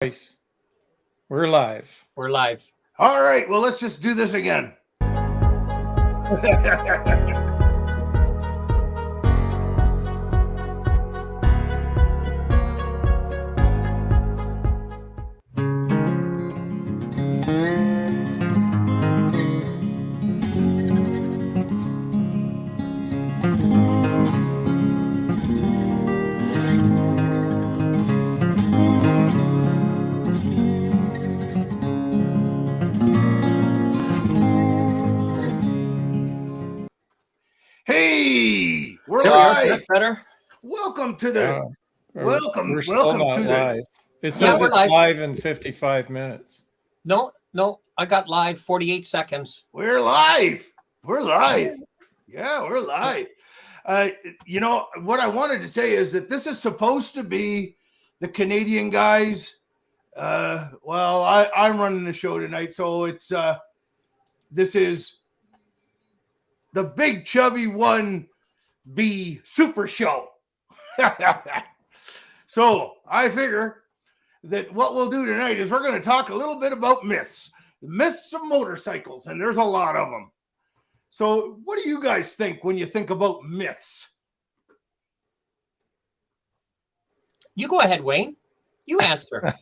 Nice. We're live. We're live. All right. Well, let's just do this again. Hey, we're live. That's better. Welcome to the welcome We're still welcome not to live. It Yeah, says we're it's live. live in 55 minutes. No, I got live 48 seconds. We're live. We're live. Yeah, we're live. You know what I wanted to say is that this is supposed to be the Canadian guys. Well, I'm running the show tonight, so it's this is the Big Chuby 1B Super Show. So I figure that what we'll do tonight is we're going to talk a little bit about myths of motorcycles, and there's a lot of them. So what do you guys think when you think about myths? You go ahead, Wayne. You answer.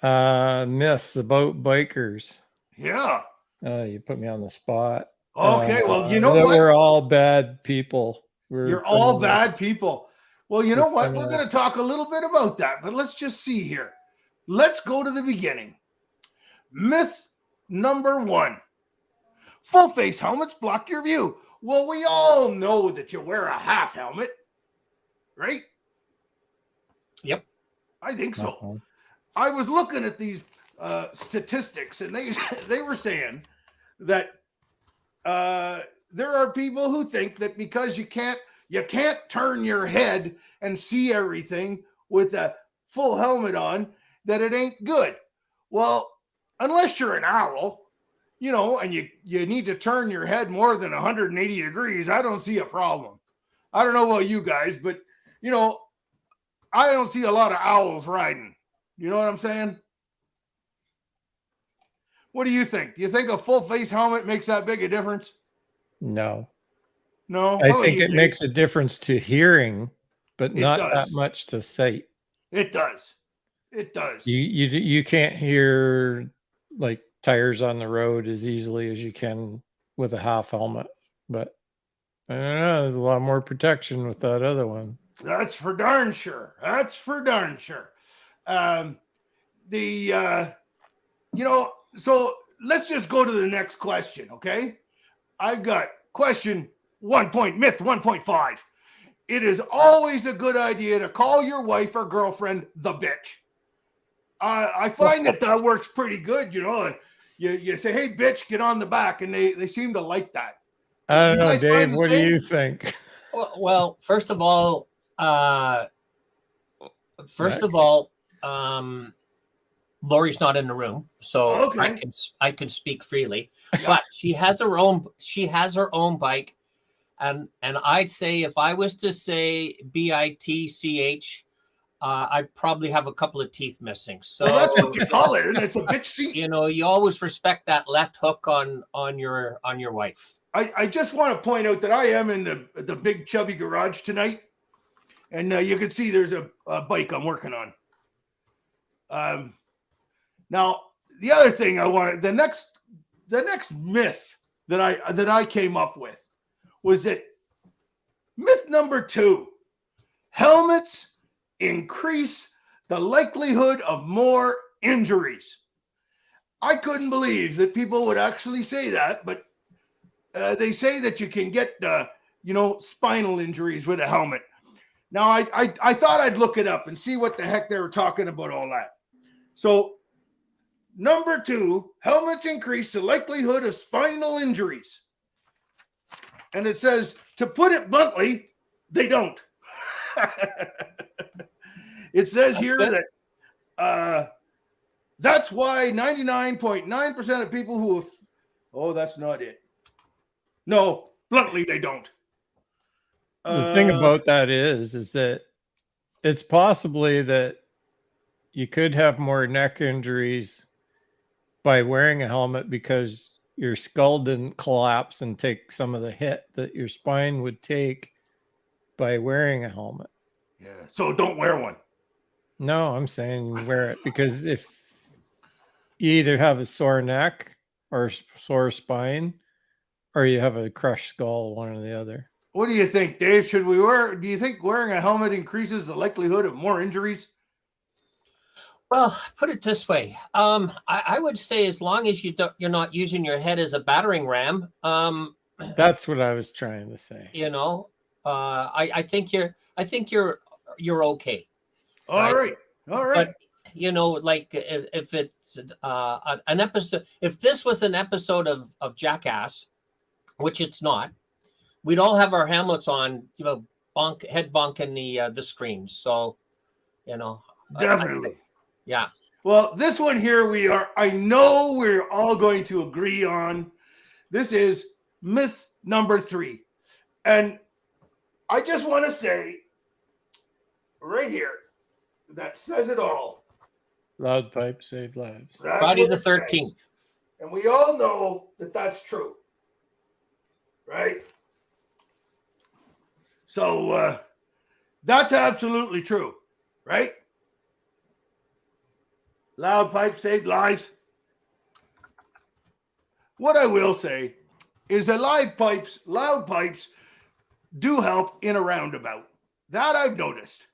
Myths about bikers. Yeah. You put me on the spot. Okay, well, you know that what? we're all bad people. You're all bad people. Well, you know what? We're criminals. going to talk a little bit about that, but let's just see here. Let's go to the beginning. Myth number 1. Full face helmets block your view. Well, we all know that you wear a half helmet, right? Yep. I think so. Uh-huh. I was looking at these statistics, and they were saying that there are people who think that because you can't turn your head and see everything with a full helmet on, that it ain't good. Well, unless you're an owl, you know, and you need to turn your head more than 180 degrees, I don't see a problem. I don't know about you guys, but, you know, I don't see a lot of owls riding. You know what I'm saying? What do you think? Do you think a full face helmet makes that big a difference? No. No? I think it makes a difference to hearing, but not does. that much to sight. It does. It does. You can't hear like tires on the road as easily as you can with a half helmet, but I don't know, there's a lot more protection with that other one. That's for darn sure. That's for darn sure. You know, so let's just go to the next question, okay? I've got question myth 1.5. It is always a good idea to call your wife or girlfriend the bitch. I find that works pretty good, you know. You say, hey, bitch, get on the back, and they seem to like that. I don't know, Dave, what do you think? Well, first of all, Lori's not in the room, so Okay. I can speak freely. Yeah. But she has her own bike, and I'd say if I was to say bitch, I'd probably have a couple of teeth missing. So well, that's what you call it, and it's a bitch seat. You know, you always respect that left hook on your wife. I just want to point out that I am in the Big Chuby garage tonight, and you can see there's a bike I'm working on. Now the other thing I wanted, the next myth that I came up with was that myth number 2: helmets increase the likelihood of more injuries. I couldn't believe that people would actually say that, but they say that you can get spinal injuries with a helmet. Now I thought I'd look it up and see what the heck they were talking about all that. So number 2, helmets increase the likelihood of spinal injuries. And it says, to put it bluntly, they don't. It says here that that's why 99.9% of people who have... Oh, that's not it. No, bluntly, they don't. The thing about that is that it's possibly that you could have more neck injuries by wearing a helmet because your skull didn't collapse and take some of the hit that your spine would take by wearing a helmet. Yeah. So don't wear one. No, I'm saying wear it because if you either have a sore neck or sore spine, or you have a crushed skull, one or the other. What do you think, Dave? Should we wear? Do you think wearing a helmet increases the likelihood of more injuries? Well, put it this way. I would say as long as you're not using your head as a battering ram. That's what I was trying to say. You know, I think you're okay. All right. But you know, like if it's an episode, if this was an episode of Jackass, which it's not, we'd all have our helmets on, you know, head bonking the screens. So, you know, Definitely. Yeah. Well, this one here, I know we're all going to agree on. This is myth number 3. And I just want to say right here, that says it all. Loud pipe save lives. That's Friday what the it says. 13th. And we all know that that's true. Right? So that's absolutely true. Right? Loud pipes saved lives. What I will say is that loud pipes do help in a roundabout. That I've noticed.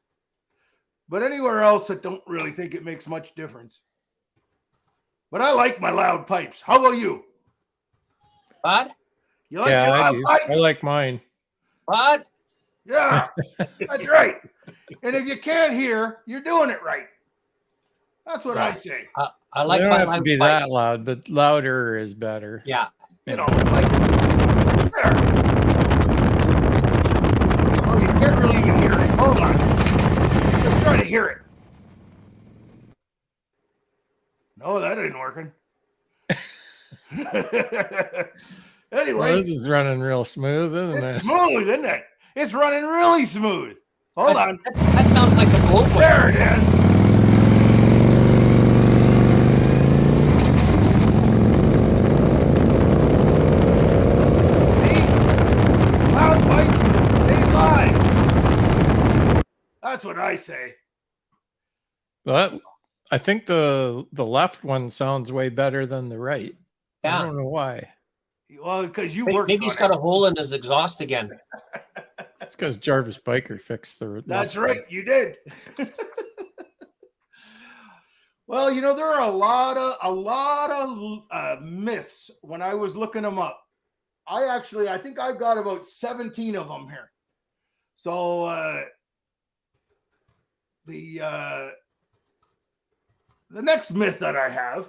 But anywhere else, I don't really think it makes much difference. But I like my loud pipes. How about you? Bud? You like your I loud do. pipes? I like mine. Bud? Yeah, that's right. And if you can't hear, you're doing it right. That's what I say. I like They don't my have to loud be pipes. that loud, but louder is better. Yeah. You know, like there. Oh, you can't really even hear it. Hold on. Let's try to hear it. No, that ain't working. Anyway, Well, this is running real smooth, isn't it's it? smooth, isn't it? It's running really smooth. Hold on. That sounds like a boat. There it is. See? Loud pipes, they lie. That's what I say. But I think the left one sounds way better than the right. I Yeah. don't know why. Well, because you worked Maybe on he's got it. a hole in his exhaust again. It's because Jarvis Biker fixed the. That's left right, you did. Well, you know, there are a lot of myths when I was looking them up. I think I've got about 17 of them here. So the next myth that I have,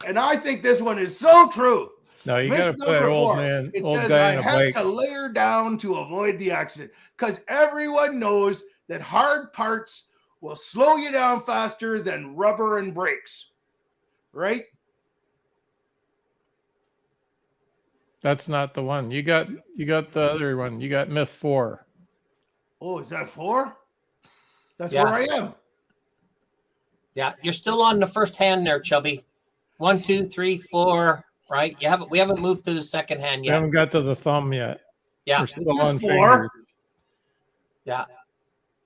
and I think this one is so true. No, you Myth got to put number old 4, man, it old says guy I in a have bike. to layer down to avoid the accident because everyone knows that hard parts will slow you down faster than rubber and brakes, right? That's not the one. You got the other one. You got myth 4. Oh, is that 4? That's Yeah. where I am. Yeah, you're still on the first hand there, Chubby. 1, 2, 3, 4. Right? We haven't moved to the second hand We yet. haven't got to the thumb yet. Yeah. We're This still is on 4. fingers. Yeah.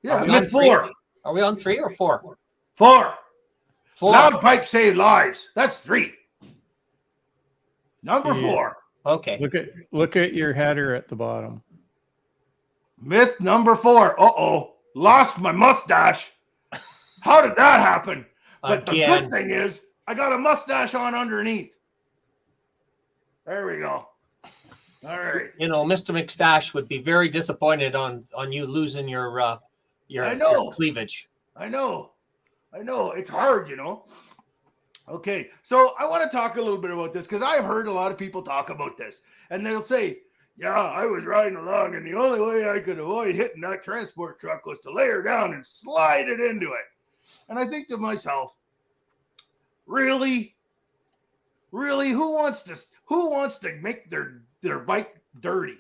Yeah, we myth on 3? 4. Are we on 3 or 4? 4. 4. Loud pipe save lives. That's 3. Number Yeah. 4. Okay. Look at your header at the bottom. Myth number 4. Uh-oh. Lost my mustache. How did that happen? But the Again. good thing is I got a mustache on underneath. There we go. All right. You know, Mr. McStash would be very disappointed on you losing your I know. your cleavage. I know. It's hard, you know. Okay, so I want to talk a little bit about this because I've heard a lot of people talk about this. And they'll say, yeah, I was riding along and the only way I could avoid hitting that transport truck was to lay her down and slide it into it. And I think to myself, really? Really, who wants to make their bike dirty?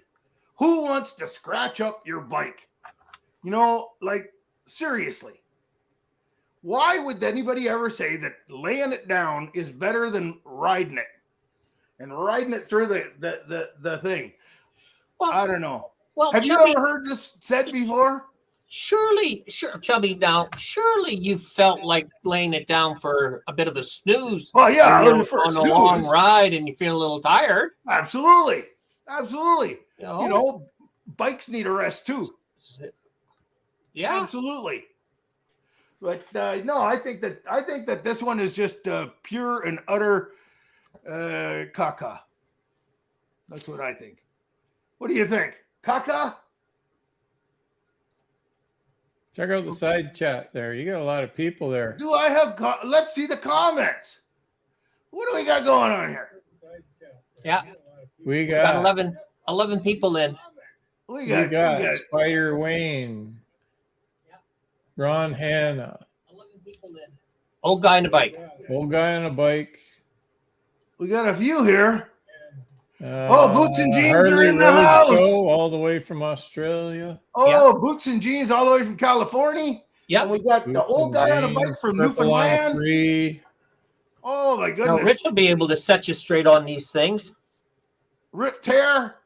Who wants to scratch up your bike? You know, like seriously. Why would anybody ever say that laying it down is better than riding it and riding it through the thing? Well, I don't know. well, Have you Chubby, ever heard this said before? surely, Chubby, now, surely you felt like laying it down for a bit of a snooze. Well, yeah, when you're for a on a long snooze. ride and you feel a little tired. Absolutely. Absolutely. You You know? know, bikes need a rest too. Yeah. Absolutely. But no, I think that this one is just pure and utter caca. That's what I think. What do you think? Caca? Check out the side chat there. You got a lot of people there. Do I have let's see the comments. What do we got going on here? Yeah. We Got got 11 people in. We got got Spider Wayne, Ron Hanna, 11 people in. Old guy on a bike. old guy on a bike. we got a few here. Boots and Jeans are Harley in the Road house. Show, all the way from Australia. Oh, Boots and Jeans all the way from California. Yep. And we got the Boots old and guy on a Jeans, bike from Purple on Newfoundland. 3. Oh my Now, goodness. Rich will be able to set you straight on these things. Rip Tear.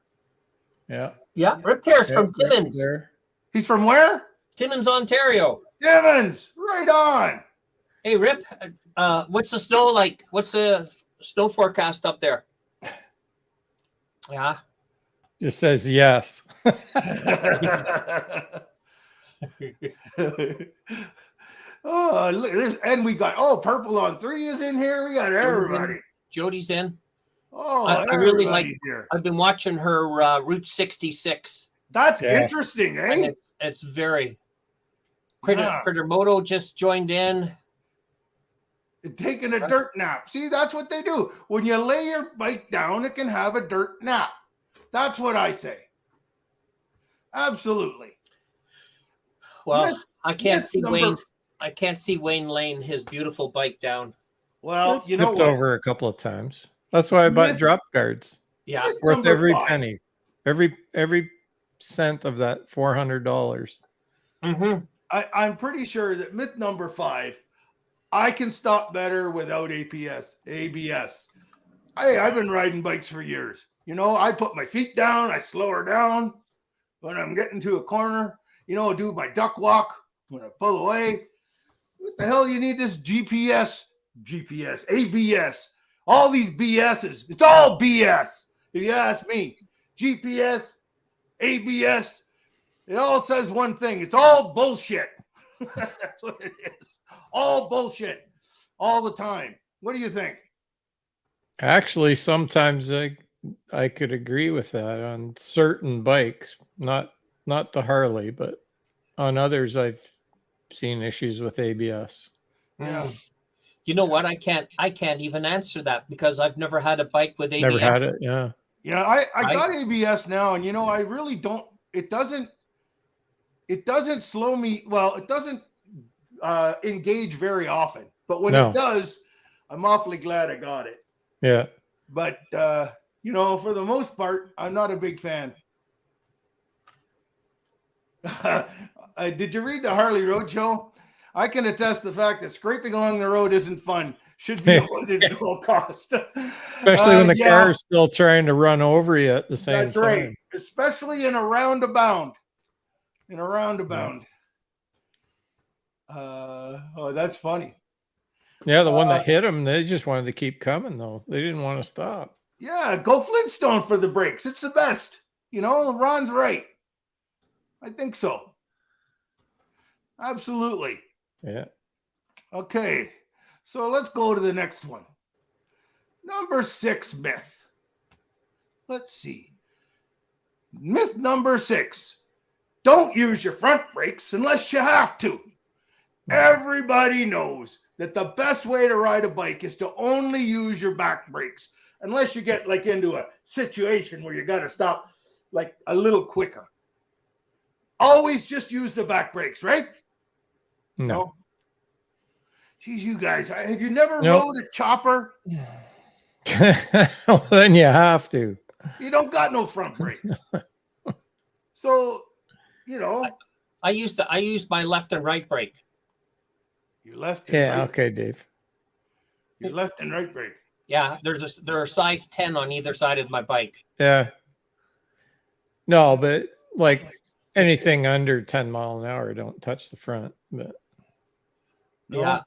Yeah. Yeah. Rip Tear's from right Timmins. there. He's from where? Timmins, Ontario. Timmins. Right on. Hey, Rip, what's the snow like? What's the snow forecast up there? Yeah. Just says yes. Oh, look, and we got Purple on 3 is in here. We got everybody. Jody's in. Oh, I really everybody's like. here. I've been watching her Route 66, That's Yeah. interesting, and eh? it's very. Yeah. Critter Moto just joined in. Taking a dirt nap. See, that's what they do. When you lay your bike down, it can have a dirt nap. That's what I say. Absolutely. Well, Myth- I can't myth see number- Wayne. I can't see Wayne laying his beautiful bike down. Well, It's you know tipped what? over a couple of times. That's why I bought Myth- drop guards. Yeah. Myth Worth number every 5. penny. Every cent of that $400. Mm-hmm. I'm pretty sure that myth number 5, I can stop better without ABS. I've been riding bikes for years. You know, I put my feet down, I slow her down when I'm getting to a corner. You know, do my duck walk when I pull away. What the hell you need this ABS, all these BSs. It's all BS. If you ask me, GPS, ABS, it all says one thing. It's all bullshit. That's what it is. All bullshit. All the time. What do you think? Actually, sometimes I could agree with that on certain bikes, not the Harley, but on others I've seen issues with ABS. Yeah. You know what? I can't even answer that because I've never had a bike with ABS. Never had it, yeah. Yeah, I got ABS now, and you know, I really don't. It doesn't slow me. Well, it doesn't engage very often, but when No. it does, I'm awfully glad I got it. Yeah. But you know, for the most part, I'm not a big fan. Did you read the Harley Road Show? I can attest the fact that scraping along the road isn't fun. Should be avoided at all cost. Especially when the car is still trying to run over you at the same That's time. right. Especially in a roundabout. Oh, that's funny. Yeah, the one that hit them, they just wanted to keep coming, though. They didn't want to stop. Yeah, go Flintstone for the brakes. It's the best. You know, Ron's right. I think so. Absolutely. Yeah. Okay, so let's go to the next one. Number 6 myth. Let's see. Myth number 6. Don't use your front brakes unless you have to. Everybody knows that the best way to ride a bike is to only use your back brakes, unless you get like into a situation where you got to stop like a little quicker. Always just use the back brakes, right? No. Geez, you guys, have you never Nope. rode a chopper? Well, then you have to. You don't got no front brake. So, you know, I used my left and right brake. Your left. Yeah. Right, Okay, Dave. your left and right brake. Yeah, there are size 10 on either side of my bike. Yeah. No, but like anything under 10 mile an hour, don't touch the front. But No? Yeah.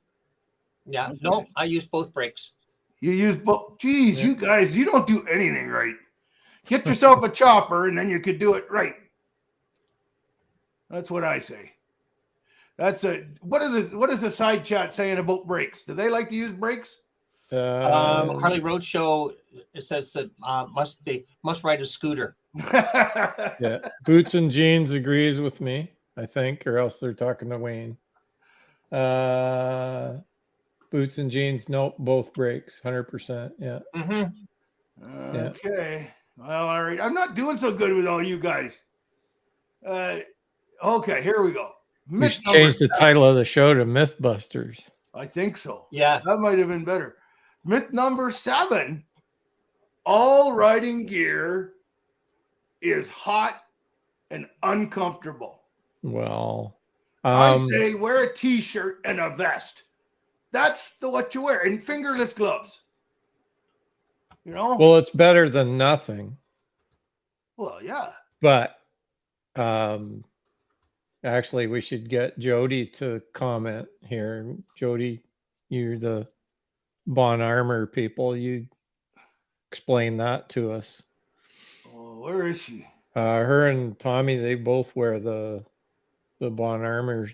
Yeah. Okay. No, I use both brakes. You use both. Geez, Yeah. you guys, you don't do anything right. Get yourself a chopper, and then you could do it right. That's what I say. That's a what is the side chat saying about brakes? Do they like to use brakes? Harley Roadshow, it says that must ride a scooter. yeah, Boots and Jeans agrees with me, I think, or else they're talking to Wayne. Boots and Jeans, nope, both brakes, 100%. Yeah. Mm-hmm. Okay. Well, all right. I'm not doing so good with all you guys. Okay, here we go. We should change the title of the show to Mythbusters. I think so. Yeah. That might have been better. Myth number 7. All riding gear is hot and uncomfortable. Well, I say wear a t-shirt and a vest. That's what you wear, and fingerless gloves. You know? well, it's better than nothing. Well, yeah. But actually, we should get Jody to comment here. Jody, you're the Bon Armor people. You explain that to us. Oh, where is she? Her and Tommy, they both wear the Bon Armor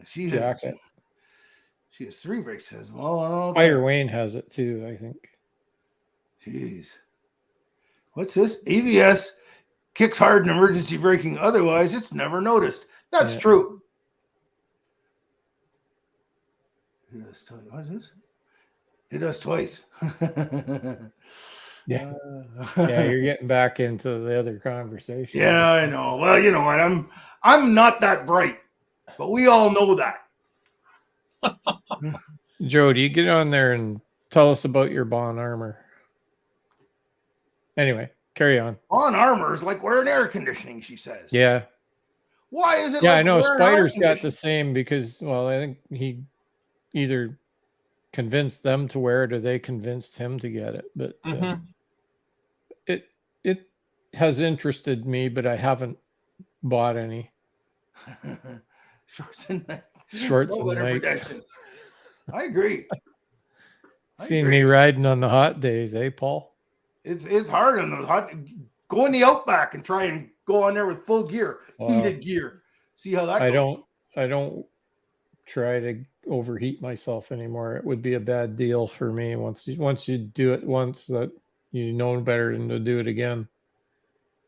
She has, jacket. she has 3 brakes. Says, well, okay. Fire Wayne has it too, I think. Jeez. What's this? AVS kicks hard in emergency braking. Otherwise, it's never noticed. That's Yeah. true. What is this? It does twice. Yeah. Yeah, you're getting back into the other conversation. Yeah, I know. Well, you know what? I'm not that bright, but we all know that. Jody, get on there and tell us about your Bon Armor. Anyway, carry on. On armor is like wearing air conditioning, she says. Yeah. Why is it? Yeah, like I know. wearing Spider's air got the conditioning? same because, well, I think he either convinced them to wear it or they convinced him to get it. But it has interested me, but I haven't bought any Shorts and shorts no and weather nights. protection. I agree. Seen me riding on the hot days, eh, Paul? It's hard on those hot. Go in the outback and try and go on there with full gear, heated gear. See how that goes. I don't try to overheat myself anymore. It would be a bad deal for me once you do it once, that you know better than to do it again.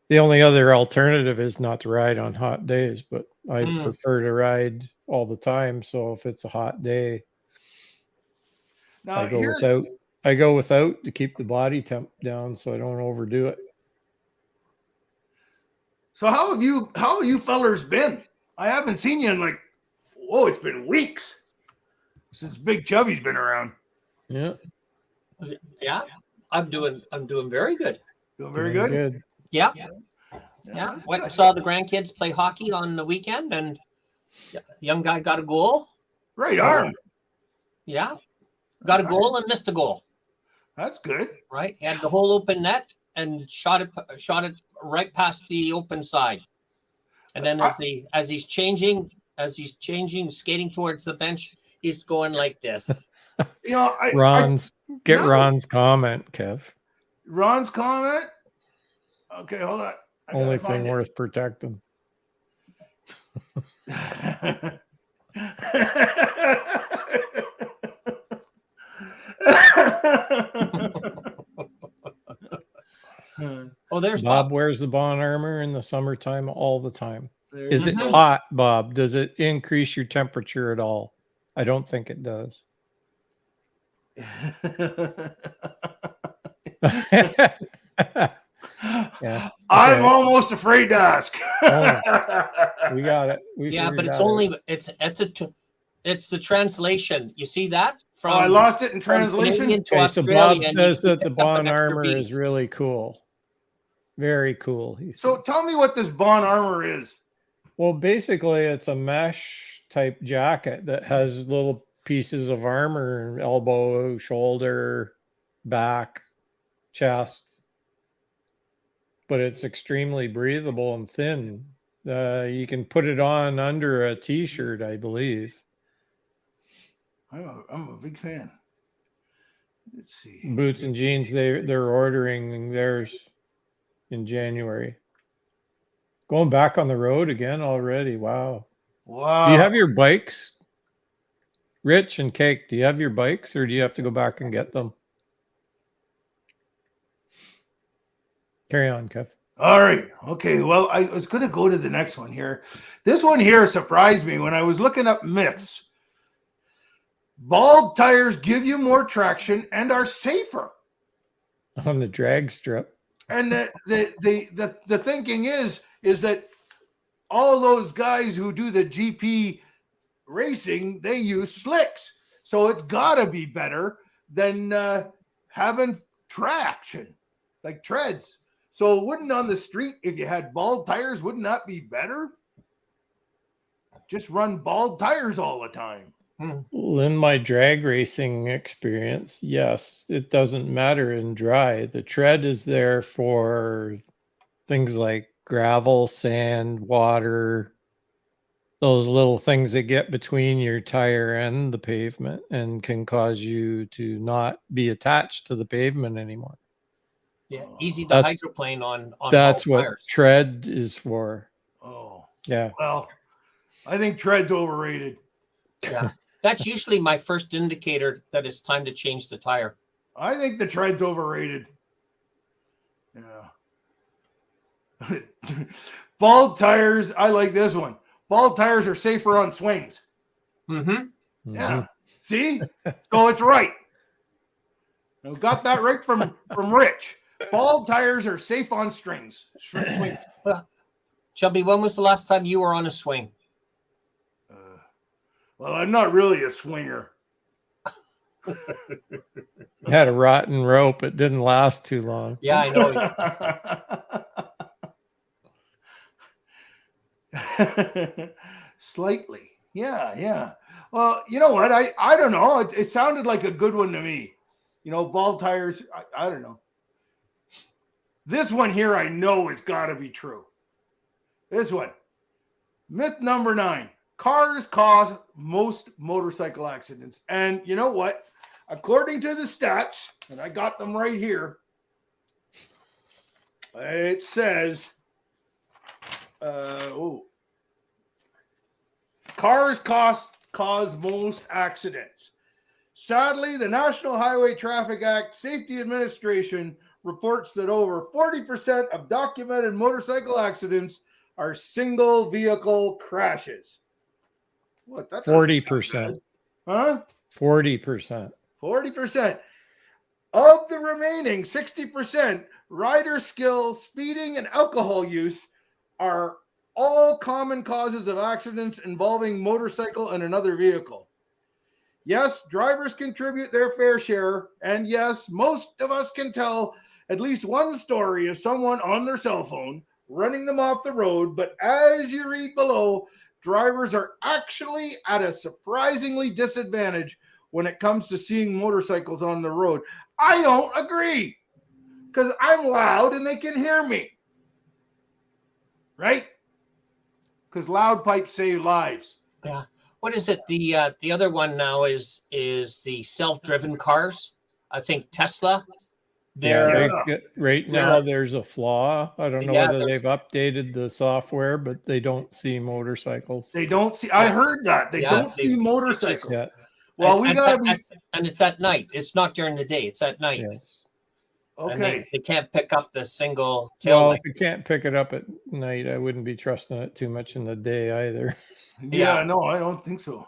The only other alternative is not to ride on hot days, but I prefer to ride all the time. So if it's a hot day, Now, I go without to keep the body temp down so I don't overdo it. So how have you fellers been? I haven't seen you in it's been weeks since Big Chubby's been around. Yeah. Yeah. I'm doing very good. Doing very good. Yeah. Went and saw the grandkids play hockey on the weekend, and the young guy got a goal. Right arm. Yeah. Got a goal and missed a goal. That's good. Right. He had the whole open net and shot it right past the open side. And then as he's changing, skating towards the bench, he's going like this. You know, Ron's comment, Kev. Ron's comment. Okay, hold on. Only thing worth protecting. Oh, there's Bob wears the Bon Armor in the summertime all the time. There's Is it hot, Bob? Does it increase your temperature at all? I don't think it does. Yeah. I'm almost afraid to ask. We got it. But it's the translation. You see that? From I lost it in translation. Okay, so Bob says that the Bon Armor is really cool. Very cool. So tell me what this Bon Armor is. Well, basically, it's a mesh type jacket that has little pieces of armor, elbow, shoulder, back, chest, but it's extremely breathable and thin. You can put it on under a t-shirt, I believe. I'm a big fan. Let's see. Boots and Jeans, they're ordering theirs in January. Going back on the road again already. Wow. Wow. Do you have your bikes? Rich and Cake, do you have your bikes or do you have to go back and get them? Carry on, Kev. All right. Okay. Well, I was going to go to the next one here. This one here surprised me when I was looking up myths. Bald tires give you more traction and are safer. On the drag strip. And the thinking is that all those guys who do the GP racing, they use slicks. So it's got to be better than having traction, like treads. So wouldn't on the street, if you had bald tires, wouldn't that be better? Just run bald tires all the time. Well, in my drag racing experience, yes, it doesn't matter in dry. The tread is there for things like gravel, sand, water, those little things that get between your tire and the pavement and can cause you to not be attached to the pavement anymore. Yeah, easy to hydroplane on That's bald what tires. tread is for. Oh, Yeah. well, I think tread's overrated. Yeah, that's usually my first indicator that it's time to change the tire. I think the tread's overrated. Yeah. Bald tires, I like this one. Bald tires are safer on swings. Mm-hmm. Yeah. See? So it's right. I got that right from Rich. Bald tires are safe on strings. Swings. Well, Chubby, when was the last time you were on a swing? Well, I'm not really a swinger. Had a rotten rope. It didn't last too long. Yeah, I know. Slightly. Yeah. Well, you know what? I don't know. It sounded like a good one to me. You know, bald tires. I don't know. This one here, I know it's got to be true. This one. Myth number 9. Cars cause most motorcycle accidents. And you know what? According to the stats, and I got them right here, it says, cars cause most accidents. Sadly, the National Highway Traffic Act Safety Administration reports that over 40% of documented motorcycle accidents are single vehicle crashes. What? That's 40%. Huh? 40%. 40%. Of the remaining 60%, rider skill, speeding, and alcohol use are all common causes of accidents involving motorcycle and another vehicle. Yes, drivers contribute their fair share, and yes, most of us can tell at least one story of someone on their cell phone running them off the road, but as you read below, drivers are actually at a surprisingly disadvantage when it comes to seeing motorcycles on the road. I don't agree, because I'm loud and they can hear me. Right? Because loud pipes save lives. Yeah. What is it? The other one now is the self-driven cars. I think Tesla. Right now there's a flaw. I don't know whether they've updated the software, but they don't see motorcycles. They don't see. I heard that they don't see motorcycles. Yeah. Well, we gotta be. And it's at night. It's not during the day. It's at night. Yes. Okay. They can't pick up the single tail Well, light. if you can't pick it up at night, I wouldn't be trusting it too much in the day either. Yeah, no, I don't think so.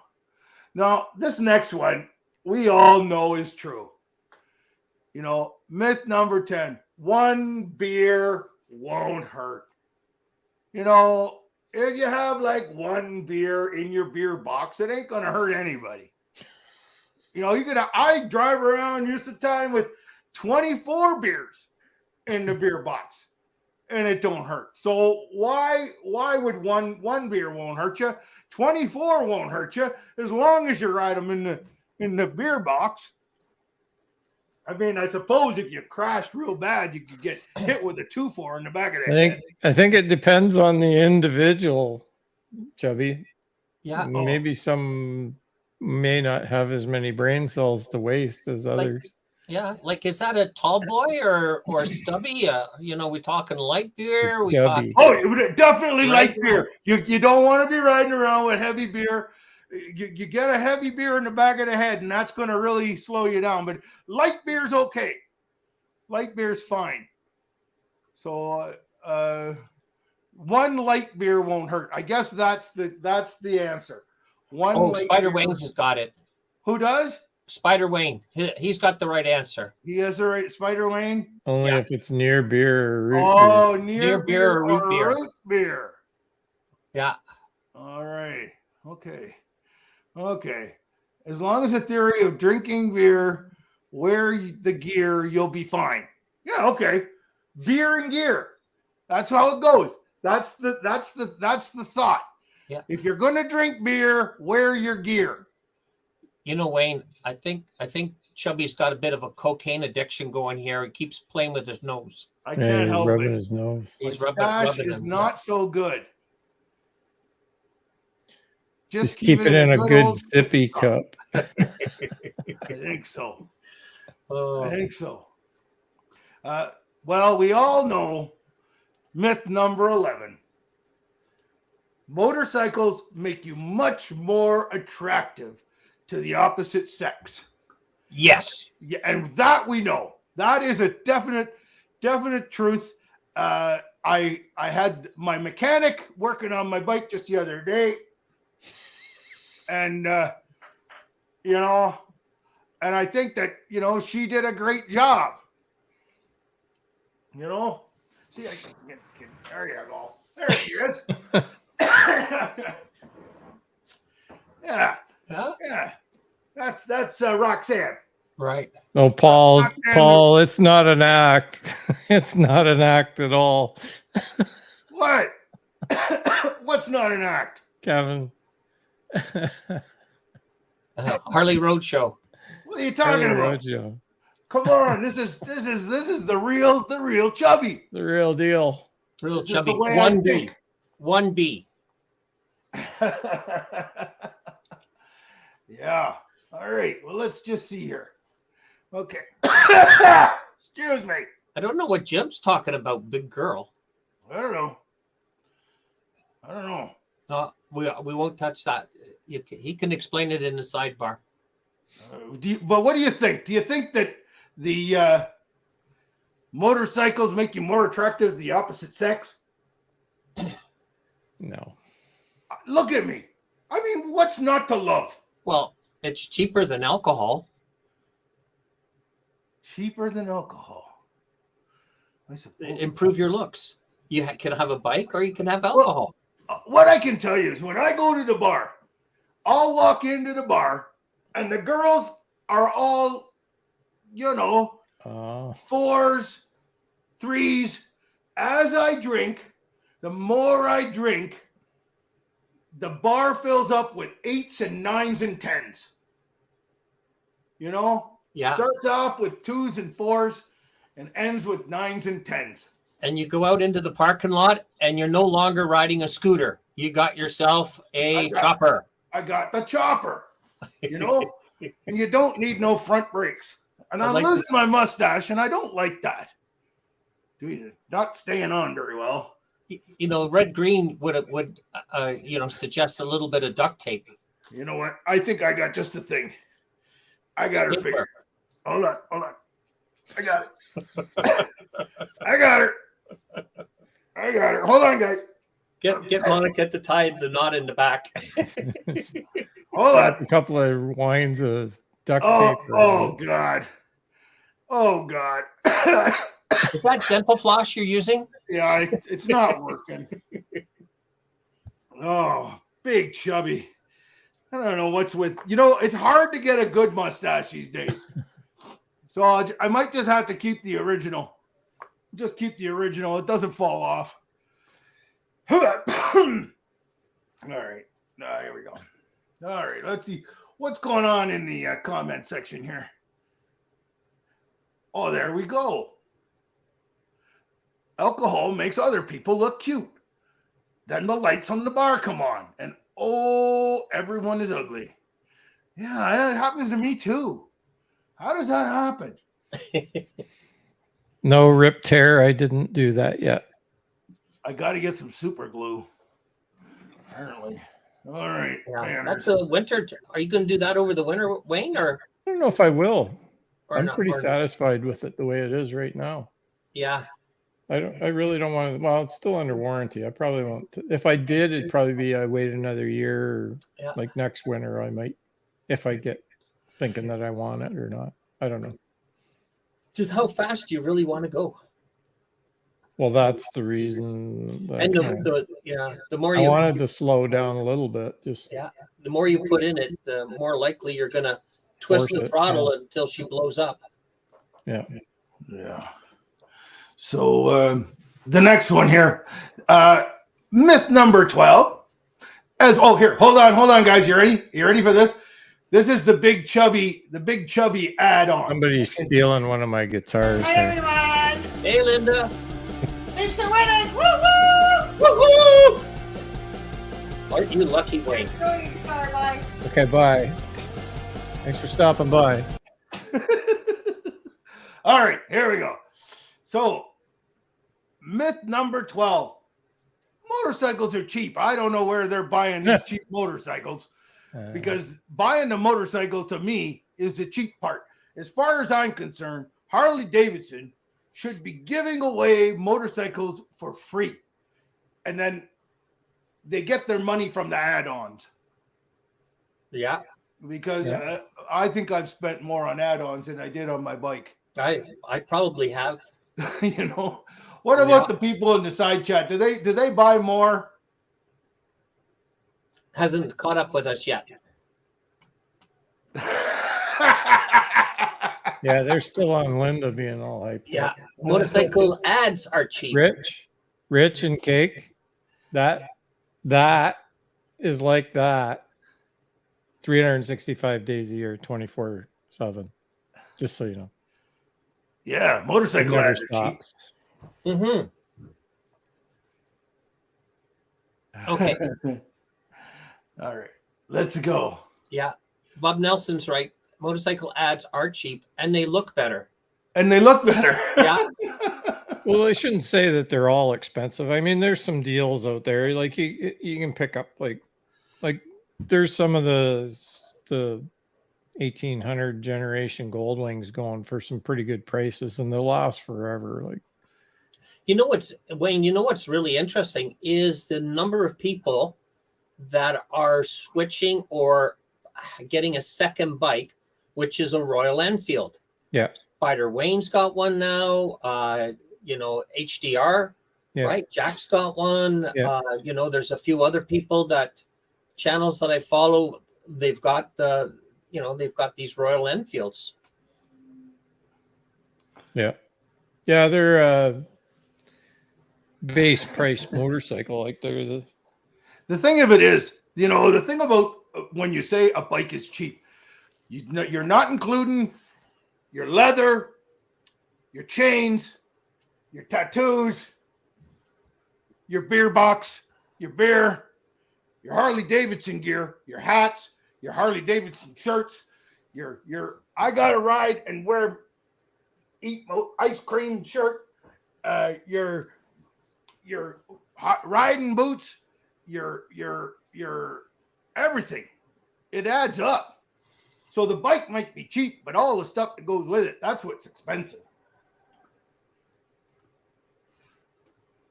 Now, this next one we all know is true. You know, myth number 10. One beer won't hurt. You know, if you have like one beer in your beer box, it ain't gonna hurt anybody. You know, I drive around used to time with 24 beers in the beer box. and it don't hurt. So why would one beer won't hurt you? 24 won't hurt you as long as you ride them in the beer box. I mean, I suppose if you crashed real bad, you could get hit with a 2-4 in the back of the head. I think it depends on the individual, Chubby. Yeah. Maybe some may not have as many brain cells to waste as others. Yeah, like is that a tall boy or stubby? We talking light beer? We Chubby. talk. Oh, definitely Right. light beer. You don't want to be riding around with heavy beer. You get a heavy beer in the back of the head, and that's going to really slow you down. But light beer's okay. Light beer's fine. So one light beer won't hurt. I guess that's the answer. One. Oh, light Spider beer. Wayne's has got it. Who does? Spider Wayne. He's got the right answer. He has the right. Spider Wayne. Only if it's near beer or root beer. Oh, Near beer or root beer. Root beer. Yeah. All right. Okay. As long as the theory of drinking beer, wear the gear, you'll be fine. Yeah. Okay. Beer and gear. That's how it goes. That's the thought. Yeah. If you're going to drink beer, wear your gear. Wayne, I think Chubby's got a bit of a cocaine addiction going here. He keeps playing with his nose. I can't he's help rubbing it. his nose. He's My rubbing stash rubbing is him. not so good. Just keep it in a good old sippy cup. I think so. Oh. I think so. Well, we all know myth number 11. Motorcycles make you much more attractive to the opposite sex. Yes. Yeah, and that we know. That is a definite truth. I had my mechanic working on my bike just the other day. And and I think that she did a great job. See, I can get there you go. There she is. Yeah. That's Roxanne. Right. No, Paul, it's not an act. It's not an act at all. What? What's not an act? Kevin. Harley Roadshow. What are you talking about? Roadshow. Come on, this is the real Chubby. The real deal. Real This is Chubby. the way I 1B. think. 1B. Yeah. All right. Well, let's just see here. Okay. Excuse me. I don't know what Jim's talking about, big girl. I don't know. We won't touch that. He can explain it in the sidebar. But what do you think? Do you think that the motorcycles make you more attractive to the opposite sex? No. Look at me. I mean, what's not to love? Well, it's cheaper than alcohol. Cheaper than alcohol. I suppose. Improve your looks. You can have a bike or you can have alcohol. What I can tell you is when I go to the bar, I'll walk into the bar and the girls are all, 4s, 3s. As I drink, the more I drink, the bar fills up with 8s and 9s and 10s. Yeah. Starts off with 2s and 4s and ends with 9s and 10s. And you go out into the parking lot and you're no longer riding a scooter. You got yourself a chopper. I got the chopper, and you don't need no front brakes. And I'm losing my mustache, and I don't like that. Not staying on very well. Red green would suggest a little bit of duct tape. You know what? I think I got just the thing. I got her figured. Hold on. I got it. I got her. Hold on, guys. Get Monica to tie the knot in the back. Hold on. A couple of winds of duct tape. Oh God. Is that dental floss you're using? Yeah, it's not working. Oh, Big Chubby. I don't know what's with it's hard to get a good mustache these days. So I might just have to keep the original. Just keep the original. It doesn't fall off. All right. Here we go. All right. Let's see what's going on in the comment section here. Oh, there we go. Alcohol makes other people look cute. Then the lights on the bar come on, and oh, everyone is ugly. Yeah, it happens to me too. How does that happen? No rip tear. I didn't do that yet. I got to get some super glue. Apparently. All right. Yeah, that's the winter. Are you going to do that over the winter, Wayne, or I don't know if I will. or I'm not, pretty or, satisfied with it the way it is right now. Yeah. I really don't want to. Well, it's still under warranty. I probably won't. If I did, it'd probably be I wait another year, or Yeah. like next winter. I might, if I get thinking that I want it or not. I don't know. Just how fast do you really want to go? Well, that's the reason. That And the more I you wanted to slow down a little bit. Just the more you put in it, the more likely you're going to twist Force the it, throttle until she blows up. Yeah. Yeah. So the next one here, myth number 12. Here, hold on, guys. You ready? You ready for this? This is the Big Chuby add-on. Somebody's stealing one of my guitars. Hi, Here. everyone. Hey, Linda. Thanks for winning. Woo woo! Woo woo! Aren't you lucky, Wayne? Enjoy your guitar, bye. Okay, bye. Thanks for stopping by. All right, here we go. So, myth number 12. Motorcycles are cheap. I don't know where they're buying these cheap motorcycles, because buying the motorcycle to me is the cheap part. As far as I'm concerned, Harley Davidson should be giving away motorcycles for free. And then they get their money from the add-ons. Yeah. Because I think I've spent more on add-ons than I did on my bike. I probably have. You know, what about the people in the side chat? Do they buy more? Hasn't caught up with us yet. Yeah, they're still on Linda being all hyped. Yeah. up. Motorcycle ads are cheap. Rich and Cake. That is like that. 365 days a year, 24/7. Just so you know. Yeah, motorcycle Never ads are cheap. stops. Mm-hmm. Okay. All right, let's go. Yeah. Bob Nelson's right. Motorcycle ads are cheap and they look better. And they look better. Yeah. Well, I shouldn't say that they're all expensive. I mean, there's some deals out there. Like you can pick up like there's some of the 1800 generation Gold Wings going for some pretty good prices, and they'll last forever. Like, You know what's Wayne, you know what's really interesting is the number of people that are switching or getting a second bike, which is a Royal Enfield. yeah. Spider Wayne's got one now. HDR, Yeah. right? Jack's got one. Yeah. There's a few other people channels that I follow. They've got they've got these Royal Enfields. Yeah. Yeah, they're a base price motorcycle. Like they're The thing of it is, the thing about when you say a bike is cheap, you're not including your leather, your chains, your tattoos, your beer box, your beer, your Harley Davidson gear, your hats, your Harley Davidson shirts, your I gotta ride and eat ice cream shirt, your hot riding boots, your everything. It adds up. So the bike might be cheap, but all the stuff that goes with it, that's what's expensive.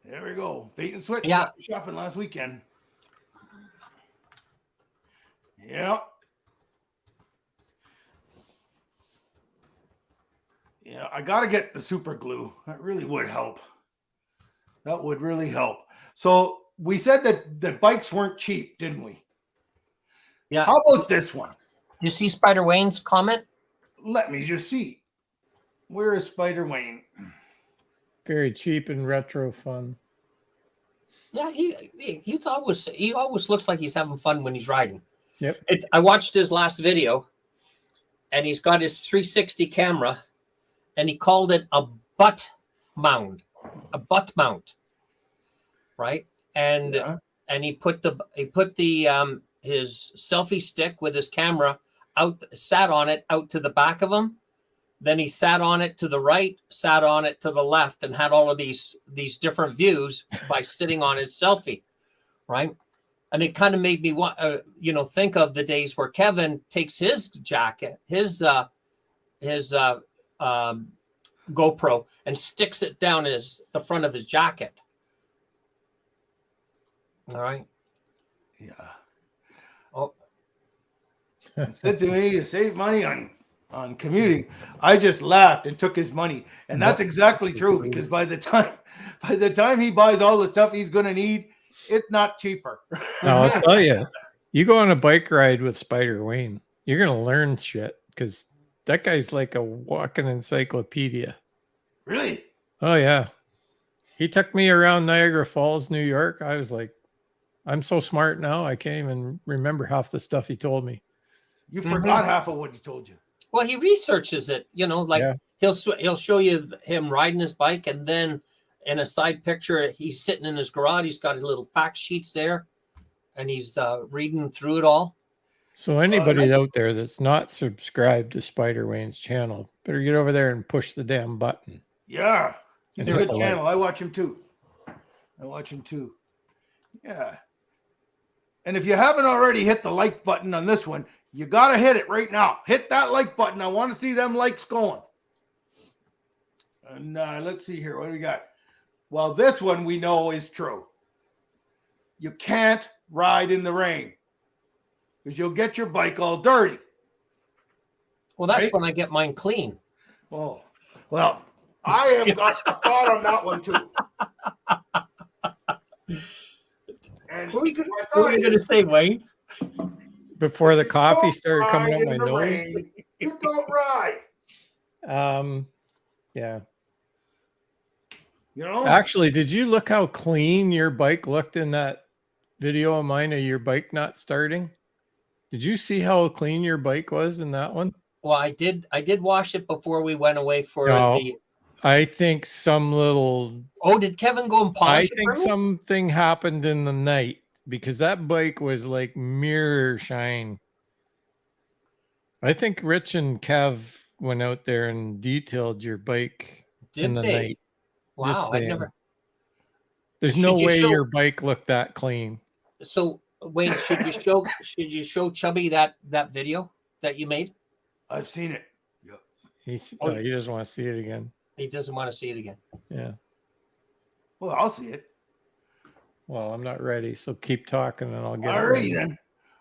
There we go. Bait and switch. Yeah. Shopping last weekend. Yeah. Yeah, I got to get the super glue. That really would help. That would really help. So we said that the bikes weren't cheap, didn't we? Yeah. How about this one? You see Spider Wayne's comment? Let me just see. Where is Spider Wayne? Very cheap and retro fun. Yeah, he always looks like he's having fun when he's riding. Yep. I watched his last video, and he's got his 360 camera, and he called it a butt mount, right? And Yeah. and he put the his selfie stick with his camera sat on it out to the back of him. Then he sat on it to the right, sat on it to the left, and had all of these different views by sitting on his selfie, right? And it kind of made me want, think of the days where Kevin takes his jacket, his GoPro, and sticks it down the front of his jacket. All right. Yeah. Oh, He said to me to save money on commuting. I just laughed and took his money. And that's exactly true, because by the time he buys all the stuff he's gonna need, it's not cheaper. Now, I'll tell you, you go on a bike ride with Spider Wayne, you're gonna learn shit because that guy's like a walking encyclopedia. Really? Oh yeah. He took me around Niagara Falls, New York. I was like, I'm so smart now, I can't even remember half the stuff he told me. You forgot half of what he told you. well, he researches it. Yeah. He'll show you him riding his bike, and then in a side picture, he's sitting in his garage. He's got his little fact sheets there, and he's reading through it all. So anybody out there that's not subscribed to Spider Wayne's channel, better get over there and push the damn button. Yeah. He's a And hit good the channel. I watch him too. Yeah. And if you haven't already hit the like button on this one, you got to hit it right now. Hit that like button. I want to see them likes going. And let's see here. What do we got? Well, this one we know is true. You can't ride in the rain because you'll get your bike all dirty. Well, that's Right? when I get mine clean. Oh, well, I have got a thought on that one too. And What were you my going thought to is, say, Wayne? Before the you coffee don't started coming ride up my in the nose. rain. You don't ride. Yeah. You know? Actually, did you look how clean your bike looked in that video of mine of your bike not starting? Did you see how clean your bike was in that one? Well, I did wash it before we went away for No. the. I think some little Oh, did Kevin go and I polish it? think for me? something happened in the night because that bike was like mirror shine. I think Rich and Kev went out there and detailed your bike in Did the they? night. Just Wow, I saying. never. There's Should no you way show- your bike looked that clean. So, Wayne, should you show Chubby that video that you made? I've seen it. Yeah. He doesn't want to see it again. He doesn't want to see it again. Yeah. Well, I'll see it. Well, I'm not ready, so keep talking and I'll get it All ready. right then.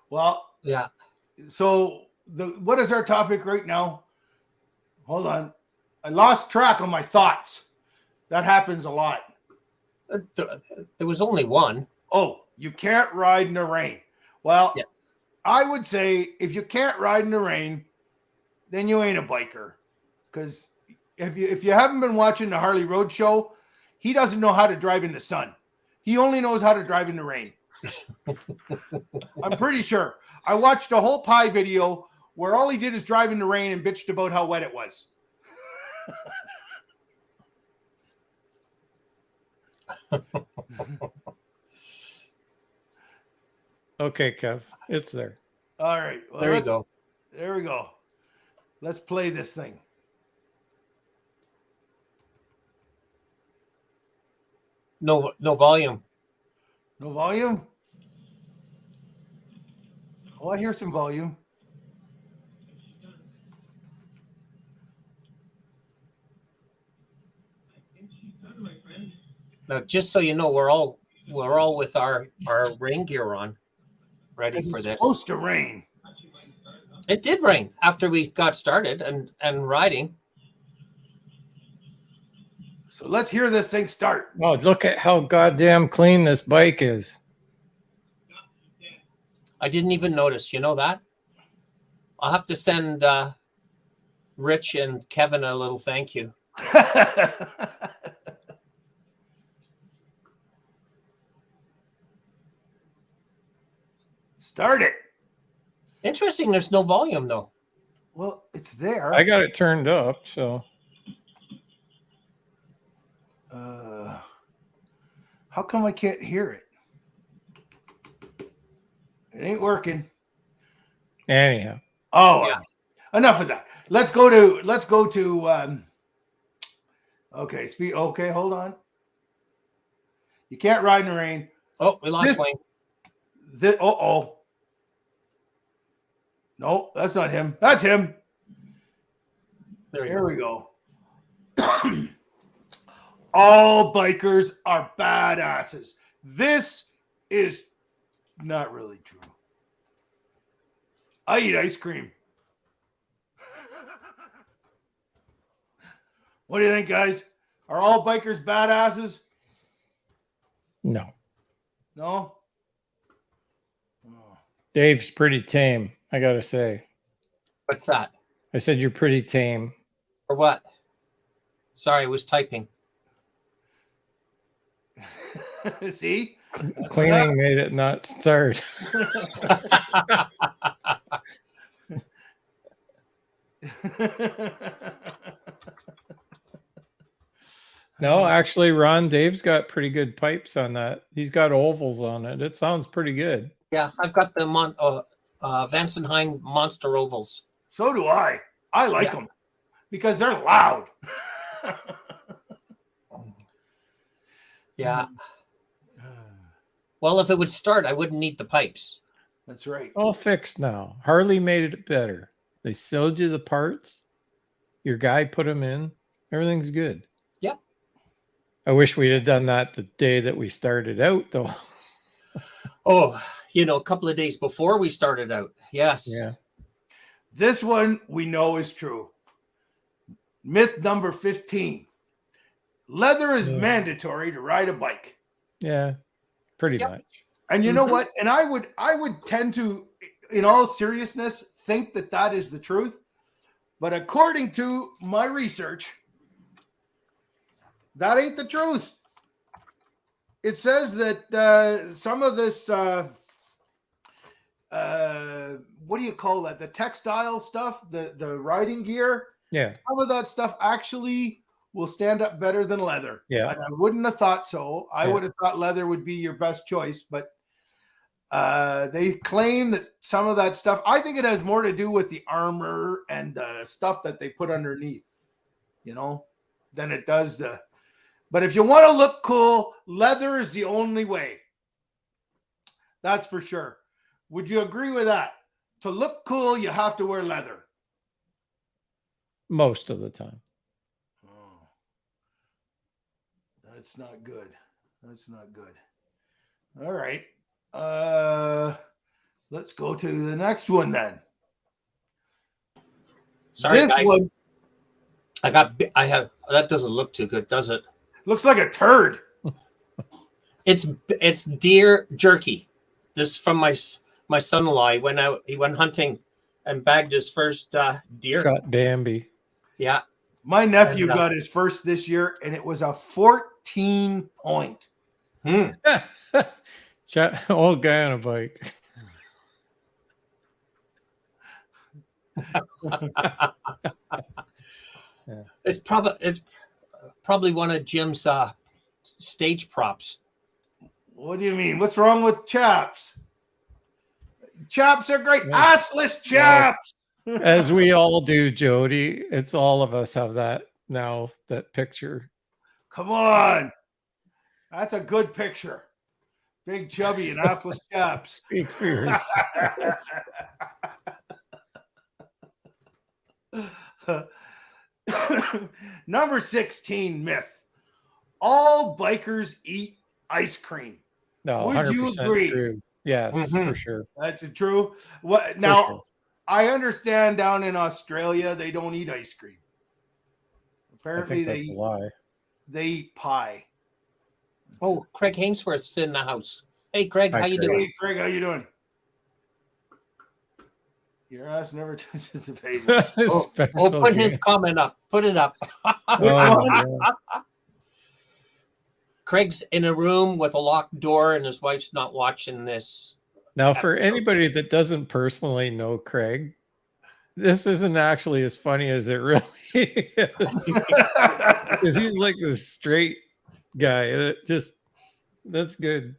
Well, Yeah. so what is our topic right now? Hold on. I lost track of my thoughts. That happens a lot. There was only one. Oh, you can't ride in the rain. Well, Yeah. I would say if you can't ride in the rain, then you ain't a biker. Because if you haven't been watching the Harley Road Show, he doesn't know how to drive in the sun. He only knows how to drive in the rain. I'm pretty sure. I watched a whole pie video where all he did is drive in the rain and bitched about how wet it was. Okay, Kev, it's there. All right. Well, There you go. There we go. Let's play this thing. No volume. No volume? Oh, I hear some volume. Now, just so you know, we're all with our rain gear on, ready It's for this. supposed to rain. It did rain after we got started and riding. So let's hear this thing start. Oh, look at how goddamn clean this bike is. I didn't even notice. You know that? I'll have to send Rich and Kevin a little thank you. Start it. Interesting. There's no volume though. Well, it's there. I got it turned up, so How come I can't hear it? It ain't working. anyhow. Oh, Yeah. Enough of that. Let's go to. Okay, speed. Okay, hold on. You can't ride in the rain. Oh, we lost Wayne. No, that's not him. That's him. There we go. All bikers are badasses. This is not really true. I eat ice cream. What do you think, guys? Are all bikers badasses? No. No? Oh. Dave's pretty tame, I gotta say. What's that? I said you're pretty tame. Or what? Sorry, I was typing. See? Cleaning made it not start. No, actually, Ron, Dave's got pretty good pipes on that. He's got ovals on it. It sounds pretty good. Yeah, I've got the Vansenheim Monster Ovals. So do I. I like them because they're loud. Yeah. Well, if it would start, I wouldn't need the pipes. That's right. It's all fixed now. Harley made it better. They sold you the parts. Your guy put them in. Everything's good. Yep. I wish we had done that the day that we started out, though. Oh, a couple of days before we started out. Yes. Yeah. This one we know is true. Myth number 15. Leather is mandatory to ride a bike. Yeah, pretty much. And you know what? And I would tend to, in all seriousness, think that is the truth. But according to my research, that ain't the truth. It says that some of this, what do you call that? The textile stuff, the riding gear. Yeah. Some of that stuff actually will stand up better than leather. Yeah. And I wouldn't have thought so. I would have thought leather would be your best choice, but they claim that some of that stuff, I think it has more to do with the armor and the stuff that they put underneath, than it does but if you want to look cool, leather is the only way. That's for sure. Would you agree with that? To look cool, you have to wear leather. Most of the time. Oh, that's not good. That's not good. All right. Let's go to the next one then. Sorry, guys. I have that doesn't look too good, does it? Looks like a turd. It's deer jerky. This is from my son-in-law. He went hunting and bagged his first deer. Shot Bambi. Yeah. My nephew got his first this year, and it was a 14 point. Old guy on a bike. It's probably one of Jim's stage props. What do you mean? What's wrong with chaps? Chaps are great. Assless chaps. Yes. As we all do, Jody. It's all of us have that now, that picture. Come on. That's a good picture. Big chubby and assless chaps. Speak for yourself. Number 16 myth. All bikers eat ice cream. No, would 100% you agree? True. Yes, for sure. That's true. What now? Sure. I understand down in Australia they don't eat ice cream. Apparently that's a lie. They eat pie. Oh, Craig Hainsworth's in the house. Hey, Craig, how you doing? Hey, Craig, how you doing? Your ass never touches the pavement. Put his comment up. Put it up. Craig's in a room with a locked door, and his wife's not watching this Now, for anybody that doesn't personally know Craig, this isn't actually as funny as it really is. Because he's like this straight guy that just, that's good.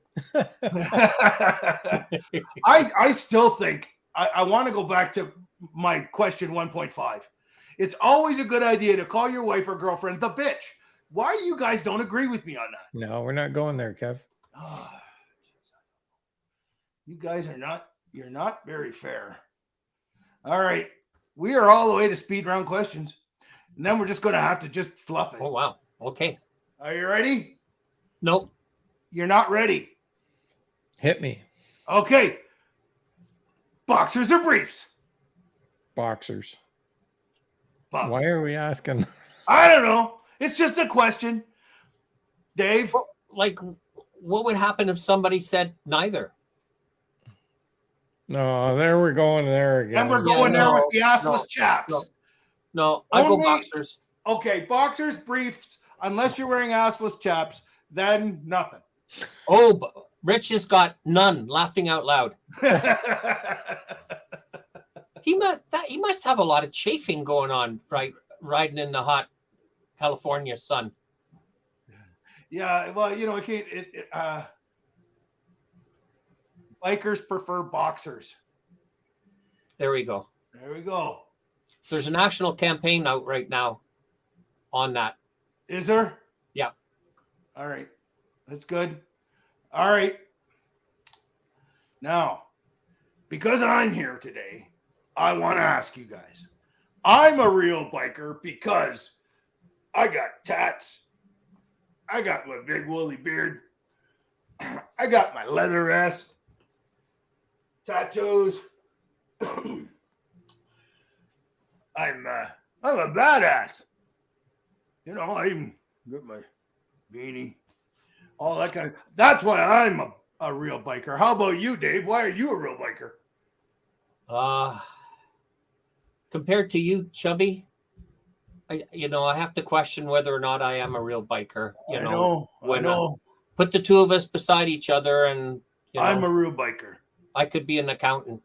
I still think I want to go back to my question 1.5. It's always a good idea to call your wife or girlfriend the bitch. Why do you guys don't agree with me on that? No, we're not going there, Kev. You guys you're not very fair. All right. We are all the way to speed round questions. And then we're just going to have to just fluff it. Oh, wow. Okay. Are you ready? Nope. You're not ready. Hit me. Okay. Boxers or briefs? Boxers. Boxers. Why are we asking? I don't know. It's just a question. Dave? Like, what would happen if somebody said neither? No, there we're going there again. And we're going there with the assless no, chaps. No, I go Only- boxers. Okay, boxers, briefs, unless you're wearing assless chaps, then nothing. Oh, Rich has got none. Laughing out loud. He must have a lot of chafing going on, right? Riding in the hot California sun. Yeah, well, you know, bikers prefer boxers. There we go. There we go. There's a national campaign out right now on that. Is there? Yeah. All right. That's good. All right. Now, because I'm here today, I want to ask you guys. I'm a real biker because I got tats. I got my big woolly beard. I got my leather vest. Tattoos. I'm a badass. You know, I even got my beanie, all that kind of. That's why I'm a real biker. How about you, Dave? Why are you a real biker? Compared to you, Chubby, I have to question whether or not I am a real biker. I know. Put the two of us beside each other, and I'm a real biker. I could be an accountant.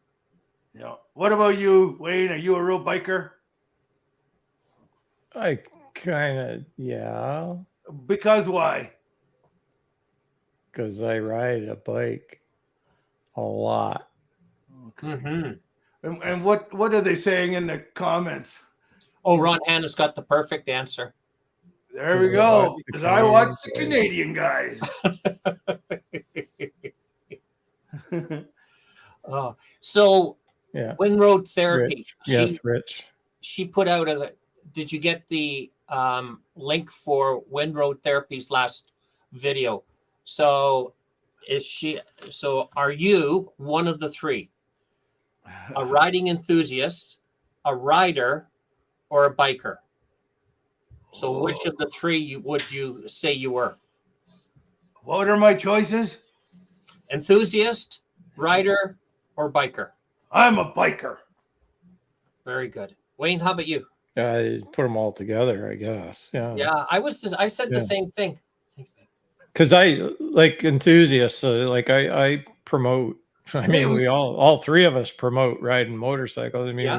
Yeah. What about you, Wayne? Are you a real biker? I kind of, yeah. Because why? Because I ride a bike a lot. Mm-hmm. And what are they saying in the comments? Oh, Ron Hanna's got the perfect answer. There we go. Because I watch the Canadian guys. So Yeah. Windroad Therapy. Yes, Rich. She put out did you get the link for Windroad Therapy's last video? So are you one of the three? A riding enthusiast, a rider, or a biker? So which of the three would you say you were? What are my choices? Enthusiast, rider, or biker? I'm a biker. Very good. Wayne, how about you? I put them all together, I guess. Yeah. Yeah, I said the same thing. Because I like enthusiasts. So like I promote. I mean, we all three of us promote riding motorcycles. I mean,